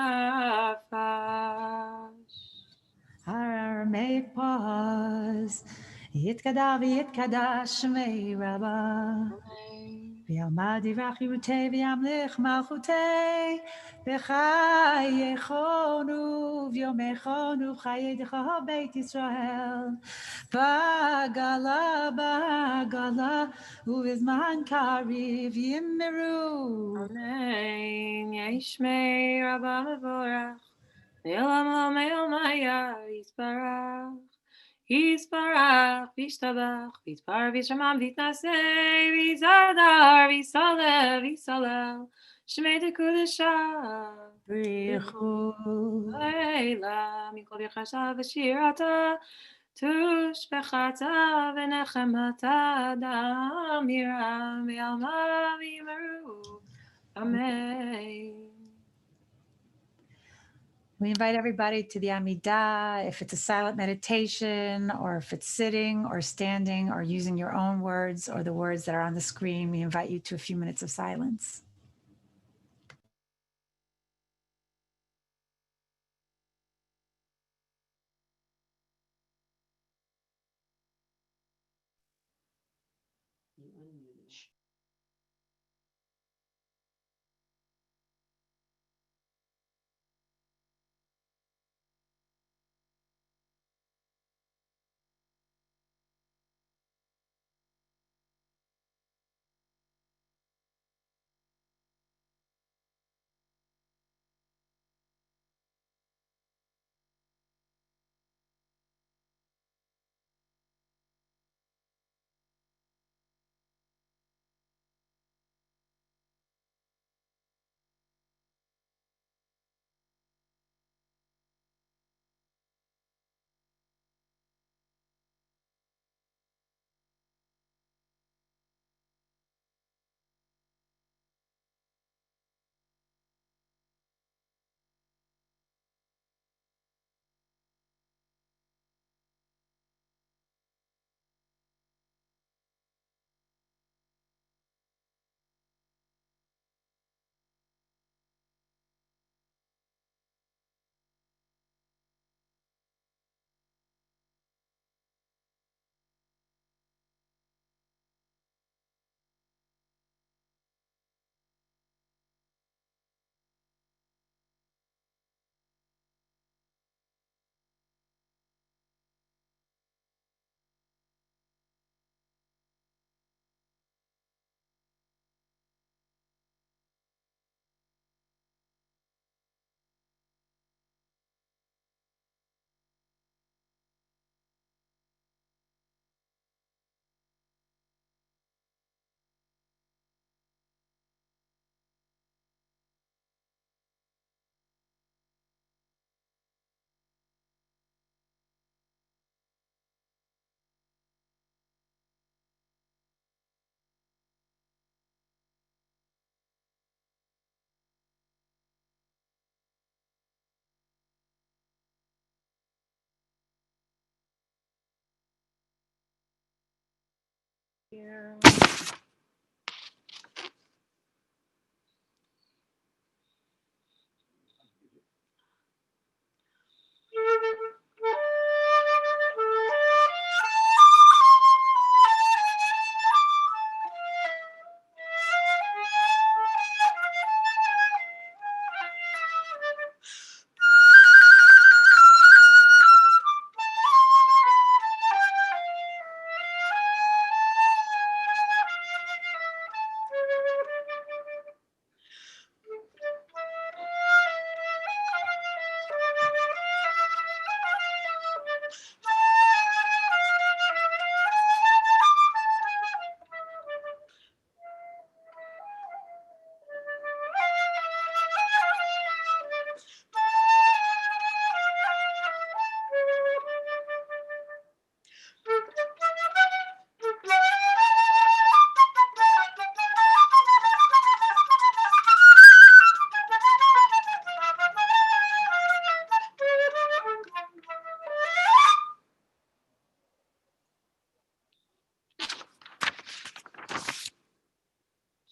Aramaic pause. Yitkada v'yitkadash shmei Rabbah. V'yamad yirachirutei v'yamlich malchutei. V'chayechonu v'yomechonu v'chayedecha beit Yisrael. Ba'gala ba'gala u'vizman kariv yimmeru. Amen. Yishmei Rabba Mevorach. Ne'olam lo maya Yisbarach. Yisbarach, Vishtabach, Vispar, Vishamam, Vitnasei, Vizadar, Visalev, Visalel, Shmei Tekudesha, Brichu. Leila, Mikol Yechasha, Vashirata, Tushbechata, Venechemata, Damira, Me'alma, Vimeru. Amen. We invite everybody to the Amidah, if it's a silent meditation, or if it's sitting or standing or using your own words or the words that are on the screen, we invite you to a few minutes of silence.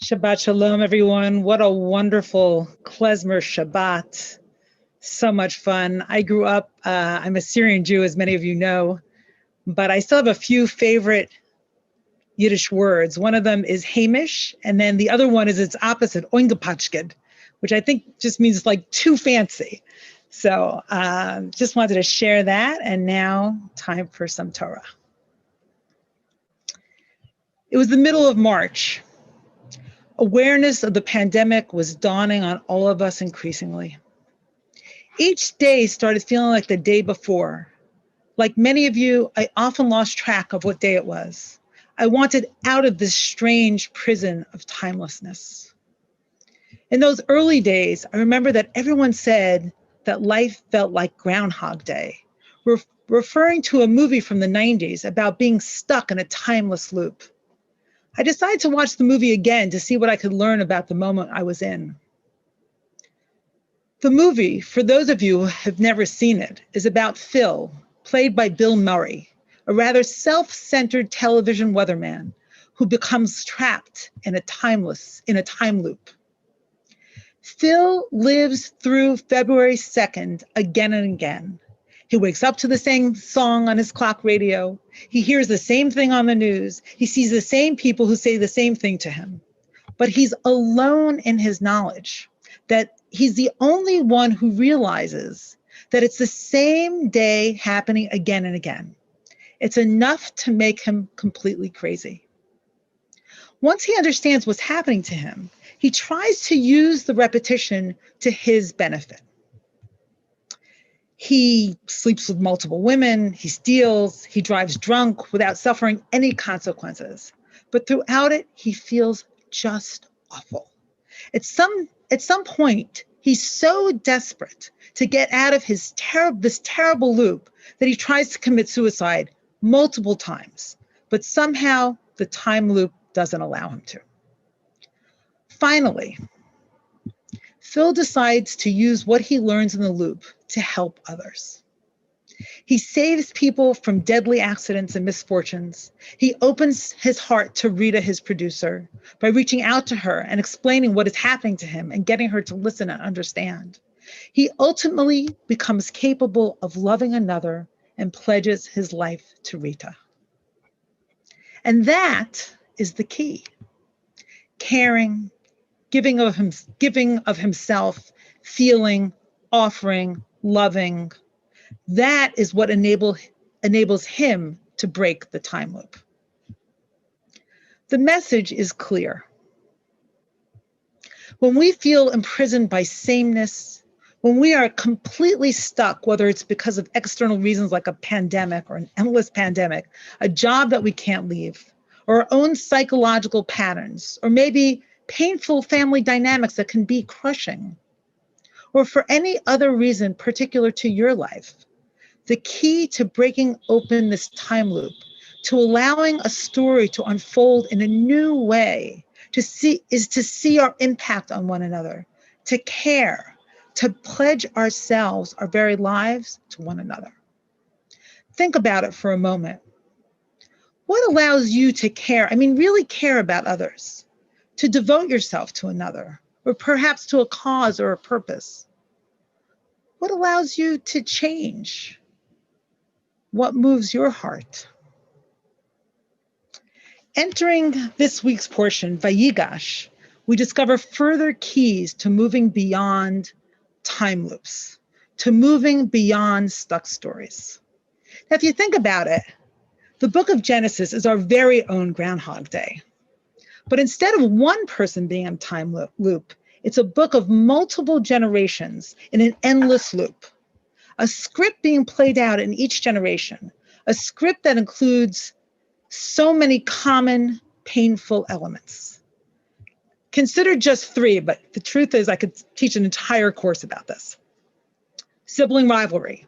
Shabbat Shalom, everyone. What a wonderful klezmer Shabbat. So much fun. I grew up, I'm a Syrian Jew, as many of you know, but I still have a few favorite Yiddish words. One of them is Hamish, and then the other one is its opposite, Oingepatchkid, which I think just means like too fancy. So just wanted to share that, and now time for some Torah. It was the middle of March. Awareness of the pandemic was dawning on all of us increasingly. Each day started feeling like the day before. Like many of you, I often lost track of what day it was. I wanted out of this strange prison of timelessness. In those early days, I remember that everyone said that life felt like Groundhog Day, referring to a movie from the 90s about being stuck in a timeless loop. I decided to watch the movie again to see what I could learn about the moment I was in. The movie, for those of you who have never seen it, is about Phil, played by Bill Murray, a rather self-centered television weatherman who becomes trapped in a time loop. Phil lives through February 2nd again and again. He wakes up to the same song on his clock radio. He hears the same thing on the news. He sees the same people who say the same thing to him. But he's alone in his knowledge that he's the only one who realizes that it's the same day happening again and again. It's enough to make him completely crazy. Once he understands what's happening to him, he tries to use the repetition to his benefit. He sleeps with multiple women, he steals, he drives drunk without suffering any consequences. But throughout it, he feels just awful. At some point, he's so desperate to get out of this terrible loop that he tries to commit suicide multiple times. But somehow, the time loop doesn't allow him to. Finally, Phil decides to use what he learns in the loop to help others. He saves people from deadly accidents and misfortunes. He opens his heart to Rita, his producer, by reaching out to her and explaining what is happening to him and getting her to listen and understand. He ultimately becomes capable of loving another and pledges his life to Rita. And that is the key. Caring, giving of himself, feeling, offering, loving. That is what enables him to break the time loop. The message is clear. When we feel imprisoned by sameness, when we are completely stuck, whether it's because of external reasons like a pandemic or an endless pandemic, a job that we can't leave, or our own psychological patterns, or maybe painful family dynamics that can be crushing, or for any other reason particular to your life, the key to breaking open this time loop, to allowing a story to unfold in a new way, is to see our impact on one another, to care, to pledge ourselves, our very lives to one another. Think about it for a moment. What allows you to care? I mean, really care about others, to devote yourself to another, or perhaps to a cause or a purpose? What allows you to change? What moves your heart? Entering this week's portion, Vayigash, we discover further keys to moving beyond time loops, to moving beyond stuck stories. Now, if you think about it, the book of Genesis is our very own Groundhog Day. But instead of one person being in time loop, it's a book of multiple generations in an endless loop, a script being played out in each generation, a script that includes so many common, painful elements. Consider just three, but the truth is I could teach an entire course about this. Sibling rivalry,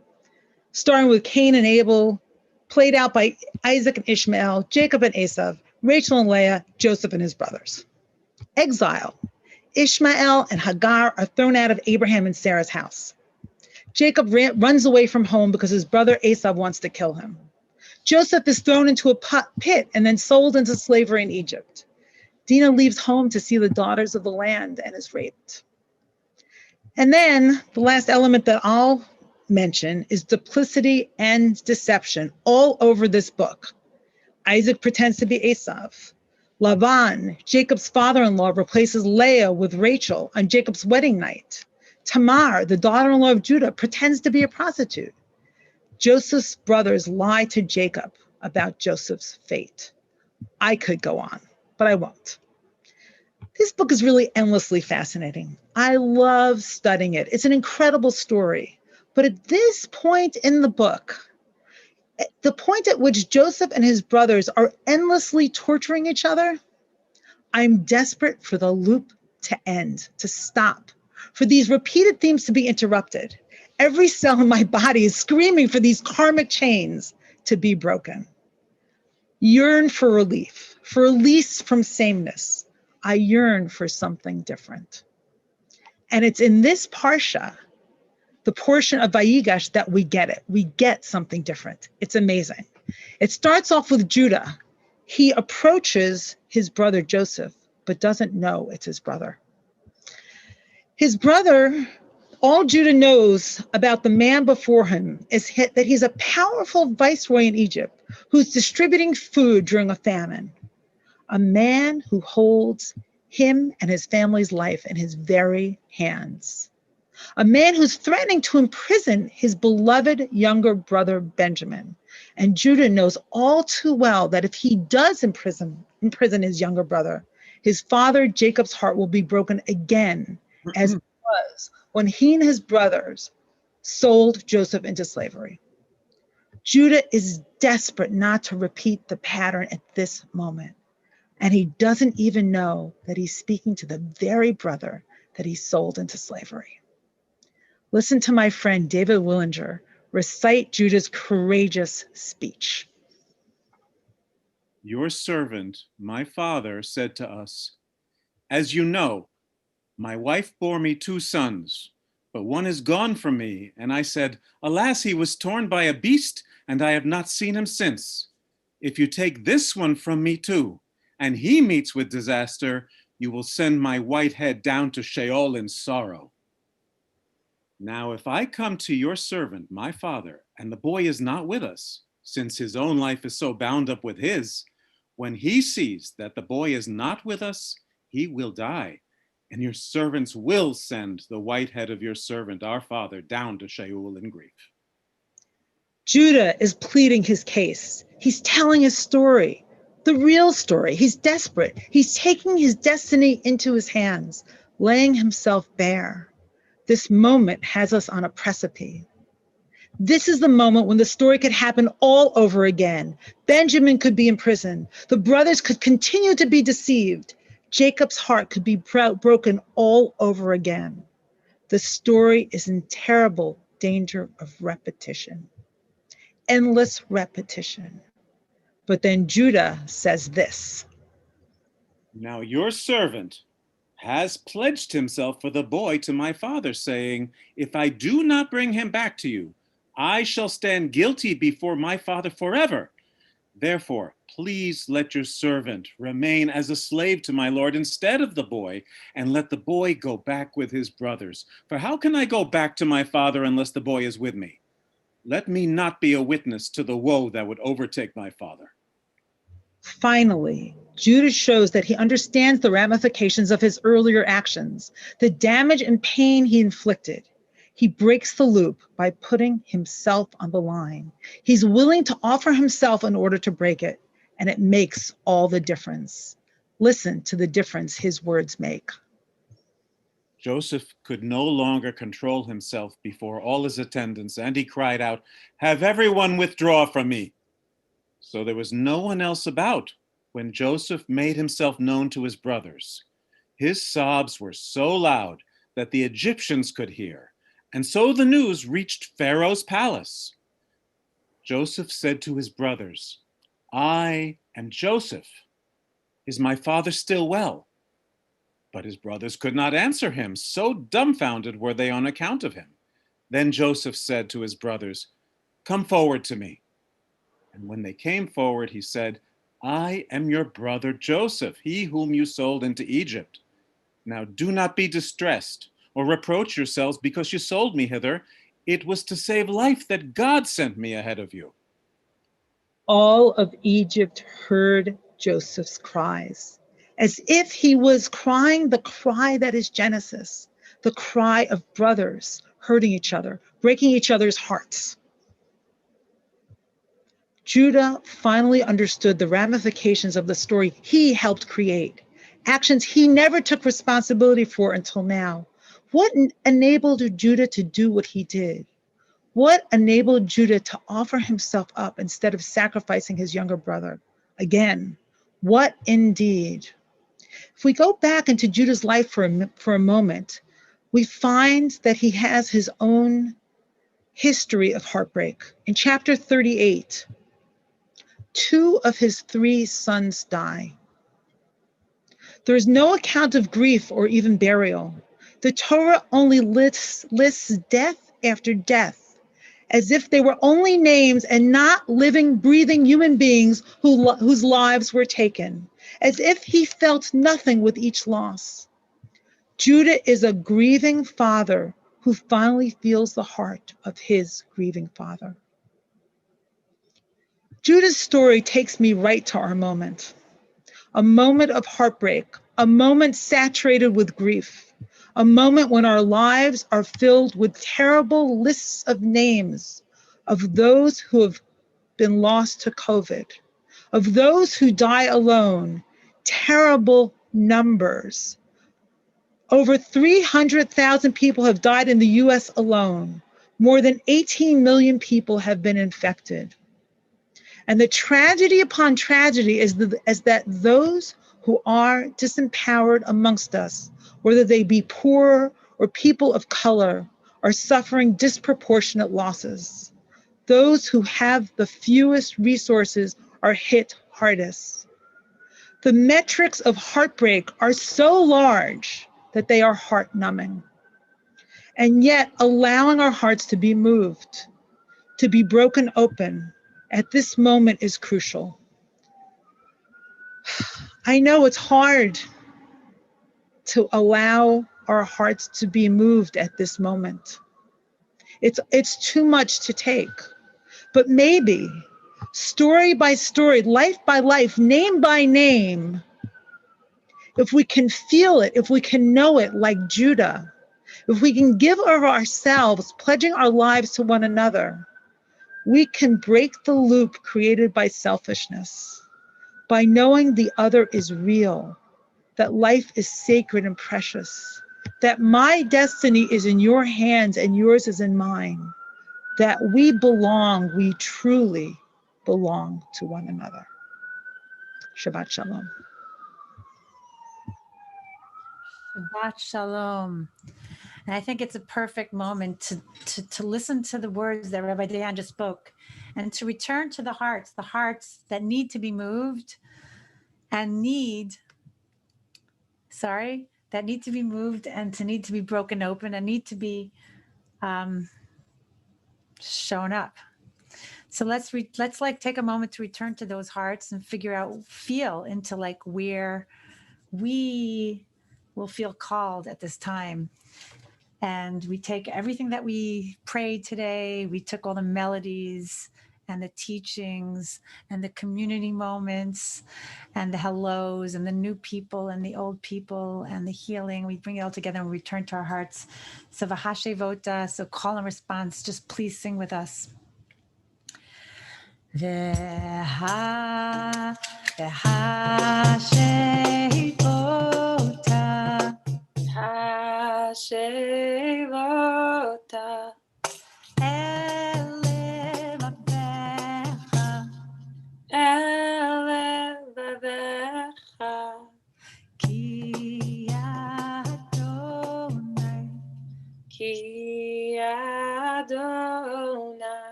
starting with Cain and Abel, played out by Isaac and Ishmael, Jacob and Esau, Rachel and Leah, Joseph and his brothers. Exile, Ishmael and Hagar are thrown out of Abraham and Sarah's house. Jacob runs away from home because his brother Esau wants to kill him. Joseph is thrown into a pit and then sold into slavery in Egypt. Dinah leaves home to see the daughters of the land and is raped. And then the last element that I'll mention is duplicity and deception all over this book. Isaac pretends to be Esau. Laban, Jacob's father-in-law, replaces Leah with Rachel on Jacob's wedding night. Tamar, the daughter-in-law of Judah, pretends to be a prostitute. Joseph's brothers lie to Jacob about Joseph's fate. I could go on, but I won't. This book is really endlessly fascinating. I love studying it. It's an incredible story. But at this point in the book, at the point at which Joseph and his brothers are endlessly torturing each other, I'm desperate for the loop to end, to stop, for these repeated themes to be interrupted. Every cell in my body is screaming for these karmic chains to be broken. Yearn for relief, for release from sameness. I yearn for something different. And it's in this parsha, the portion of Vayigash, that we get it. We get something different. It's amazing. It starts off with Judah. He approaches his brother Joseph, but doesn't know it's his brother. His brother, all Judah knows about the man before him is that he's a powerful viceroy in Egypt who's distributing food during a famine. A man who holds him and his family's life in his very hands. A man who's threatening to imprison his beloved younger brother Benjamin. And Judah knows all too well that if he does imprison his younger brother, his father Jacob's heart will be broken again, as it was when he and his brothers sold Joseph into slavery. Judah is desperate not to repeat the pattern at this moment. And he doesn't even know that he's speaking to the very brother that he sold into slavery. Listen to my friend David Willinger recite Judah's courageous speech. Your servant, my father, said to us, as you know, my wife bore me 2 sons, but one is gone from me. And I said, alas, he was torn by a beast, and I have not seen him since. If you take this one from me too, and he meets with disaster, you will send my white head down to Sheol in sorrow. Now, if I come to your servant, my father, and the boy is not with us, since his own life is so bound up with his, when he sees that the boy is not with us, he will die, and your servants will send the white head of your servant, our father, down to Sheol in grief. Judah is pleading his case. He's telling his story. The real story. He's desperate. He's taking his destiny into his hands, laying himself bare. This moment has us on a precipice. This is the moment when the story could happen all over again. Benjamin could be in prison. The brothers could continue to be deceived. Jacob's heart could be broken all over again. The story is in terrible danger of repetition. Endless repetition. But then Judah says this. Now your servant has pledged himself for the boy to my father, saying, if I do not bring him back to you, I shall stand guilty before my father forever. Therefore, please let your servant remain as a slave to my Lord instead of the boy, and let the boy go back with his brothers. For how can I go back to my father unless the boy is with me? Let me not be a witness to the woe that would overtake my father." Finally, Judah shows that he understands the ramifications of his earlier actions, the damage and pain he inflicted. He breaks the loop by putting himself on the line. He's willing to offer himself in order to break it, and it makes all the difference. Listen to the difference his words make. Joseph could no longer control himself before all his attendants, and he cried out, "Have everyone withdraw from me." So there was no one else about when Joseph made himself known to his brothers. His sobs were so loud that the Egyptians could hear, and so the news reached Pharaoh's palace. Joseph said to his brothers, "I am Joseph. Is my father still well?" But his brothers could not answer him, so dumbfounded were they on account of him. Then Joseph said to his brothers, "Come forward to me." And when they came forward, he said, "I am your brother Joseph, he whom you sold into Egypt. Now do not be distressed or reproach yourselves because you sold me hither. It was to save life that God sent me ahead of you." All of Egypt heard Joseph's cries, as if he was crying the cry that is Genesis, the cry of brothers hurting each other, breaking each other's hearts. Judah finally understood the ramifications of the story he helped create, actions he never took responsibility for until now. What enabled Judah to do what he did? What enabled Judah to offer himself up instead of sacrificing his younger brother? Again, what indeed? If we go back into Judah's life for a moment, we find that he has his own history of heartbreak. In chapter 38, 2 of his 3 sons die. There is no account of grief or even burial. The Torah only lists death after death, as if they were only names and not living, breathing human beings whose lives were taken, as if he felt nothing with each loss. Judah is a grieving father who finally feels the heart of his grieving father. Judah's story takes me right to our moment, a moment of heartbreak, a moment saturated with grief, a moment when our lives are filled with terrible lists of names of those who have been lost to COVID, of those who die alone, terrible numbers. Over 300,000 people have died in the US alone. More than 18 million people have been infected. And the tragedy upon tragedy is that those who are disempowered amongst us, whether they be poor or people of color, are suffering disproportionate losses. Those who have the fewest resources are hit hardest. The metrics of heartbreak are so large that they are heart-numbing. And yet, allowing our hearts to be moved, to be broken open, at this moment is crucial. I know it's hard to allow our hearts to be moved at this moment. It's too much to take. But maybe, story by story, life by life, name by name, if we can feel it, if we can know it like Judah, if we can give of ourselves, pledging our lives to one another, we can break the loop created by selfishness, by knowing the other is real, that life is sacred and precious, that my destiny is in your hands and yours is in mine, that we truly belong to one another. Shabbat Shalom. Shabbat Shalom. And I think it's a perfect moment to listen to the words that Rabbi Dayan just spoke and to return to the hearts that need to be moved and that need to be moved and to need to be broken open and need to be shown up. So let's like take a moment to return to those hearts and feel into like where we will feel called at this time. And we take everything that we prayed today, we took all the melodies and the teachings and the community moments and the hellos and the new people and the old people and the healing. We bring it all together and we return to our hearts. So Vahashe Vota, so call and response, just please sing with us. Vahashe Vota. Hashevota. Elevavecha. Elevavecha. Ki Adonai. Ki Adonai.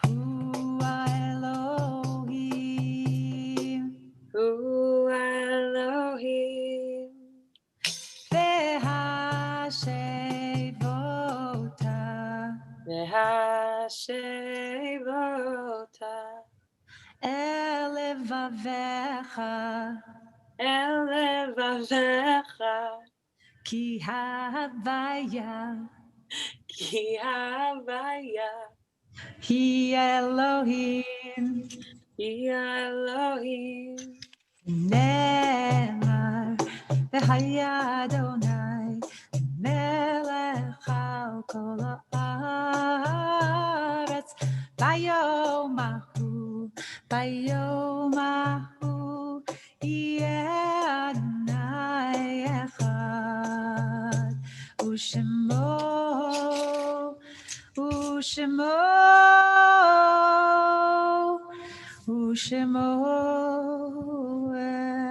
Hu Elohim. Hu Elohim. Vehashevota. Vehashevota. Elevavecha. Elevavecha. Ki Havaya. Ki Havaya. Hi Elohim. Ki Elohim. Nemar. V'haya Adonai. Melech al kol haaretz. Bayomahu. Bayomahu. Yeh Adonai echad. Ushemo. Ushemo. Ushemo echad.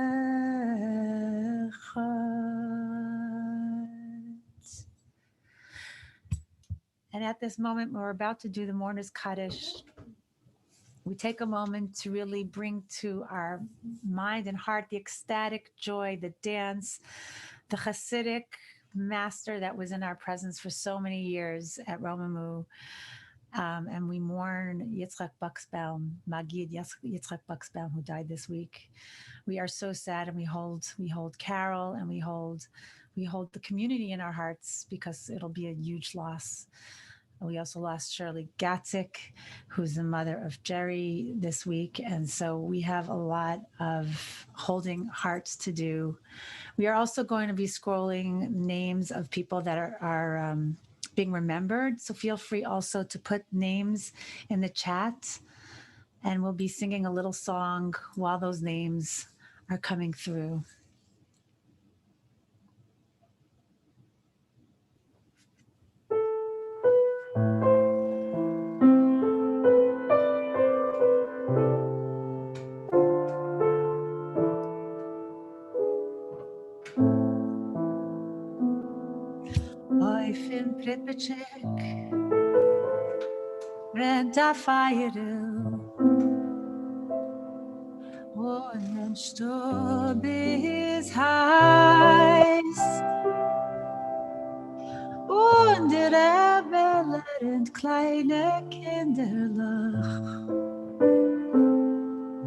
And at this moment, we're about to do the Mourner's Kaddish. We take a moment to really bring to our mind and heart the ecstatic joy, the dance, the Hasidic master that was in our presence for so many years at Romemu. And we mourn Yitzchak Buxbaum, Magid Yitzchak Buxbaum, who died this week. We are so sad, and we hold Carol, and we hold the community in our hearts because it'll be a huge loss. We also lost Shirley Gatzik, who's the mother of Jerry, this week. And so we have a lot of holding hearts to do. We are also going to be scrolling names of people that are being remembered. So feel free also to put names in the chat. And we'll be singing a little song while those names are coming through. Oifin Pripachek, Renta Feiru, und Sturm bis heiß, und der Rebbe lernt kleine Kinderlach,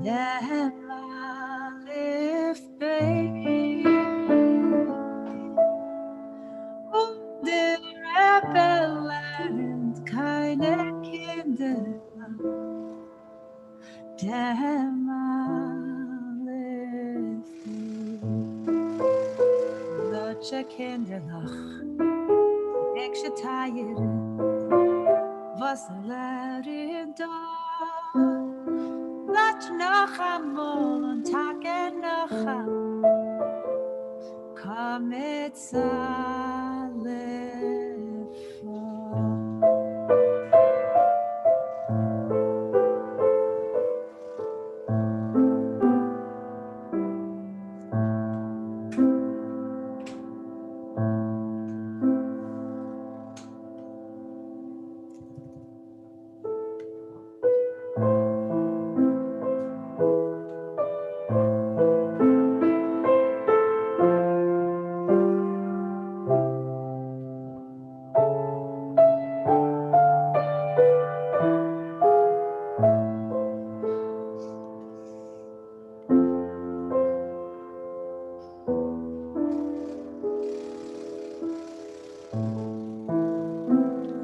der Malif Baby. Und der Rebbe lernt keine Kinder, der Malif Baby. Solche Kinderlach, ich tired, was lernt da? Lass noch einmal und Tage noch einmal, komm mit Saleh.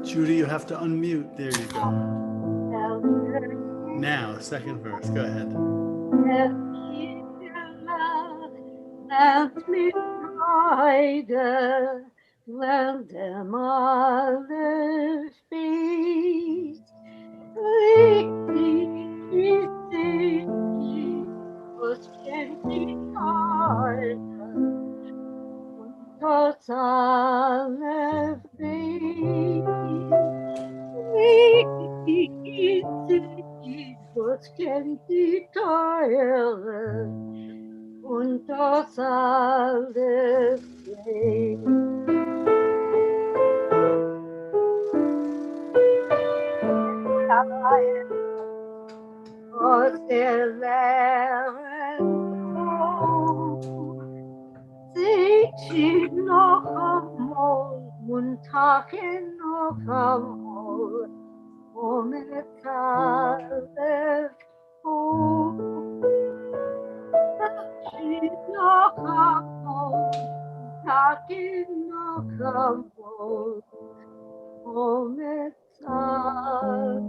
Judy, you have to unmute. There you go. Now, second verse. Go ahead. Laat me rijden, wel de male feest. Was kennt die Tage und das alle was kennt die Tage und das alles was sich noch einmal und Tage noch einmal ohne Tage noch einmal Tage noch einmal ohne Tage.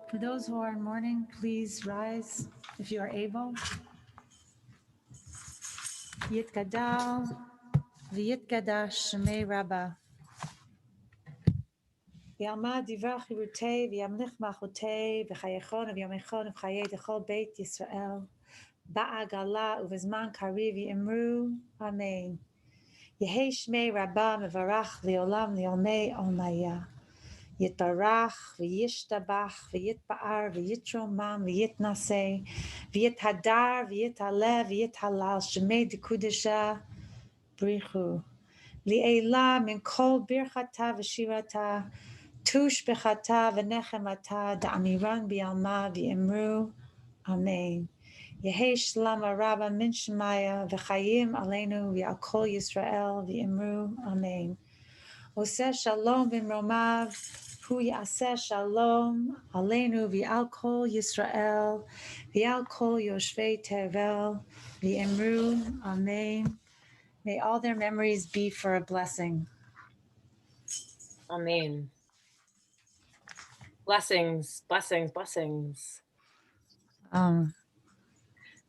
For those who are in mourning, please rise if you are able. Yitkadal v'yitkadash shemei Rabbah. V'yalma divrei chirutei v'yamlich malchutei v'chayechon v'yamechon v'chayei d'chol beit Yisrael ba'agala u'v'zman kariv v'imru. Amen. Yehei shmei Rabbah mevarach li'olam li'olmei olmaya. Yitarach v'yishtabach v'yitba'ar v'yitromam v'yitnaseh v'yithadar v'yitale v'yithalal shemei d'kudesha brichu li'ela min kol birchata v'shirata tush bechata v'nechemata da'amiran bi'alma v'imru. Amen. Yehei shlama rabba min shemaya v'chayim aleinu v'al kol Yisrael v'imru. Amen. Oseh shalom b'mromav hu yaseh shalom aleinu v'al kol Yisrael v'al kol yoshvei tevel v'imru. Amen. May all their memories be for a blessing. Amen. Blessings, blessings, blessings. A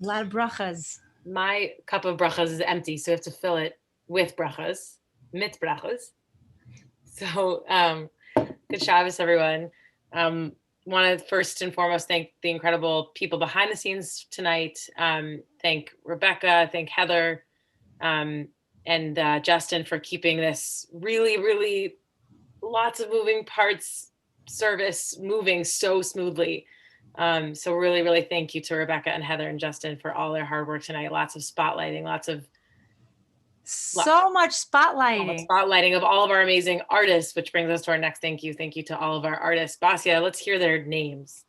lot of brachas. My cup of brachas is empty, so we have to fill it with brachas, mit brachas. So good Shabbos, everyone. Want to first and foremost thank the incredible people behind the scenes tonight. Thank Rebecca, thank Heather, and Justin for keeping this really, really lots of moving parts service moving so smoothly. So really, really thank you to Rebecca and Heather and Justin for all their hard work tonight. Lots of spotlighting, So much spotlighting. Spotlighting of all of our amazing artists, which brings us to our next thank you. Thank you to all of our artists. Basia, let's hear their names.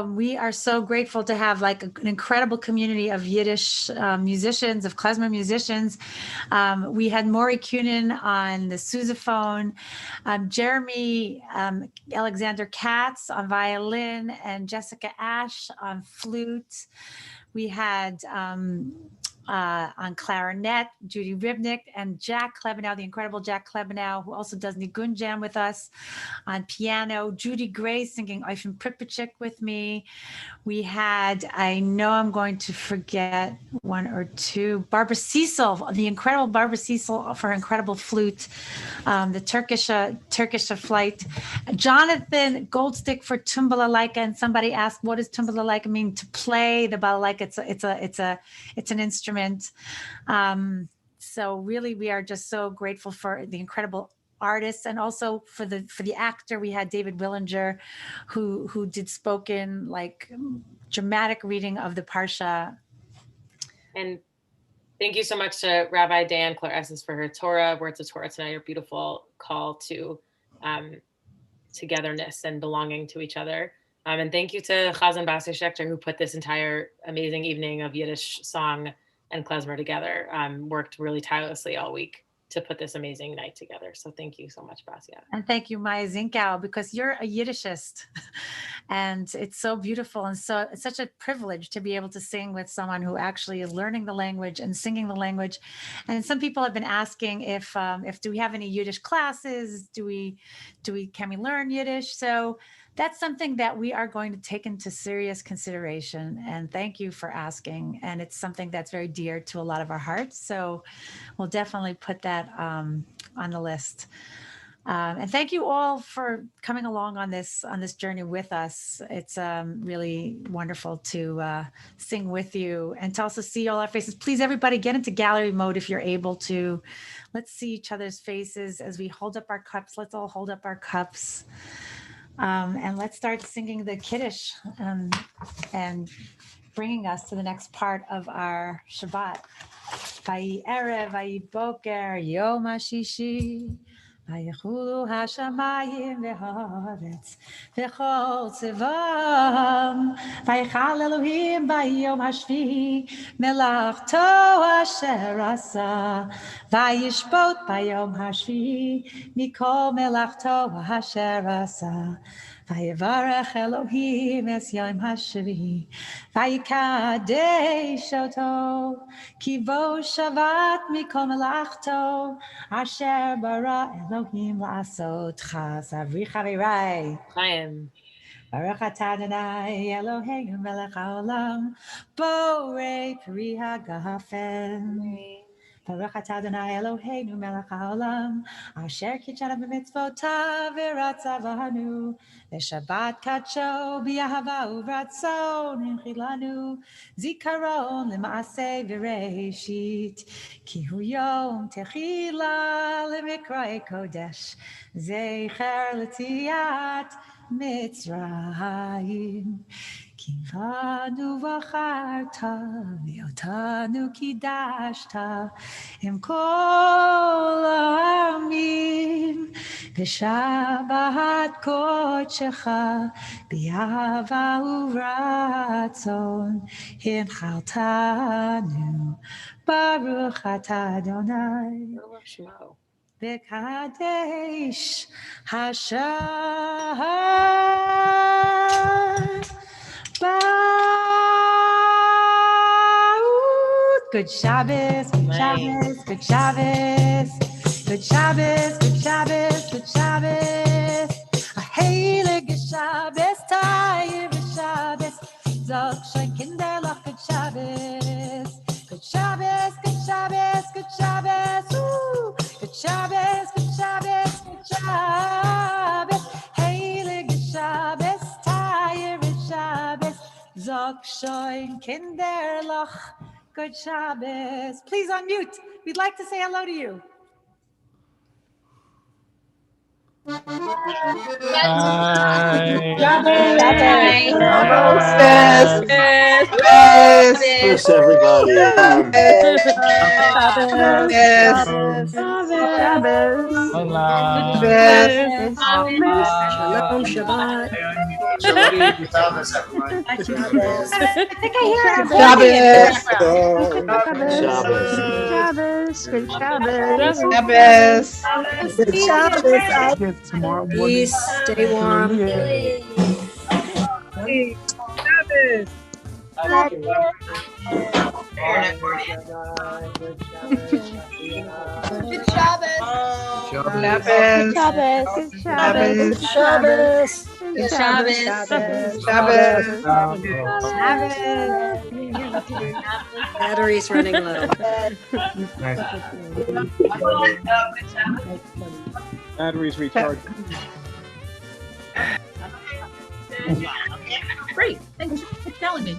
We are so grateful to have like an incredible community of Yiddish musicians, of klezmer musicians. We had Maury Kunin on the sousaphone, Jeremy Alexander Katz on violin, and Jessica Ash on flute. We had on clarinet, Judy Ribnick, and Jack Klebanow, the incredible Jack Klebanow, who also does Nigun Jam with us. On piano, Judy Gray singing Eufen Pripachik with me. We had, I know I'm going to forget one or two, Barbara Cecil, the incredible Barbara Cecil for incredible flute, the Turkish flight. Jonathan Goldstick for tumbalalaika, and somebody asked, what does tumbalalaika mean? To play the balalaika. It's an instrument. So really, we are just so grateful for the incredible artists, and also for the actor, we had David Willinger, who did spoken, like, dramatic reading of the Parsha. And thank you so much to Rabbi Dan Claressis for her Torah, words of Torah tonight, your beautiful call to togetherness and belonging to each other. And thank you to Chazan Basi Schechter, who put this entire amazing evening of Yiddish song and klezmer together, worked really tirelessly all week to put this amazing night together. So thank you so much, Basia. And thank you, Maya Zinkow, because you're a Yiddishist. And it's so beautiful. And so it's such a privilege to be able to sing with someone who actually is learning the language and singing the language. And some people have been asking if do we have any Yiddish classes? Can we learn Yiddish? So that's something that we are going to take into serious consideration. And thank you for asking. And it's something that's very dear to a lot of our hearts. So we'll definitely put that on the list. And thank you all for coming along on this journey with us. It's really wonderful to sing with you and to also see all our faces. Please, everybody, get into gallery mode if you're able to. Let's see each other's faces as we hold up our cups. Let's all hold up our cups. And let's start singing the Kiddush and bringing us to the next part of our Shabbat. Vayi Erev, Vayi Boker, Yom HaShishi, Vayichulu HaShamayim v'haaretz v'chol tzivam, Vayichal Elohim b'yom hashvi'i melachto asher asa, Vayishbot b'yom hashvi'i mikol melachto asher asa. Vayivarech Elohim es yom hashvi'i, Vayikadesh oto, Kivo shavat mikol melachto, Asher bara Elohim la'asot chas. Avri chavirai. Chaim. Baruch atah Adonai Eloheinu melech haolam, borei peri hagafen. Baruch atah Adonai Eloheinu melech haolam, asher kitshana b'mitzvotav v'ratzavanu, v'shabbat kadsho b'yahava u'ratzon inchilanu, zikaron l'maaseh v'reishit, ki hu yom techila l'mikroi kodesh, zecher l'tiyat Mitzrayim. Kivanu v'charta v'yotanu kidashta im kol ha'amim v'shabbat kodshecha b'yahava u'ratzon hinchaltanu baruch atah Adonai Bekadesh Hashem Baruch. Good Shabbos, good Shabbos, good Shabbos, good Shabbos, good Shabbos, good Shabbos. A heilige Shabbos, Tayir Shabbos, Zog Shoin Kinderlach, good Shabbos, good Shabbos, good Shabbos, good Shabbos. Ooh. Good Shabbos, good Shabbos, good Shabbos, Heilige Shabbos, Tayir Shabbos, Zog Shoin Kinderlach, good Shabbos. Please unmute. We'd like to say hello to you. Shabbos, everybody. Shalom, Shabbat. Shabbos, everybody. I think I hear everybody. Shabbos. Good Shabbos. Good Shabbos. Get tomorrow morning. Peace. Stay warm. Good Shabbos. Shabbos. Good Shabbos. Shabbos. Good Battery's running low. Batteries recharged. Great. Thanks for telling me.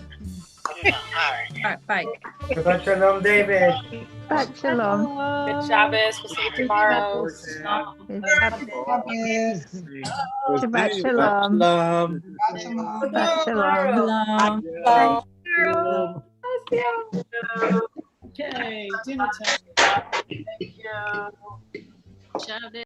All right, bye. Shabbat shalom, David. Shabbat shalom. Good Shabbos. We'll see you tomorrow. Good Shabbos. Yes. Shabbat shalom. Shalom. Shabbat shalom. Shalom. Okay, dinner time. Thank you. Shabbos.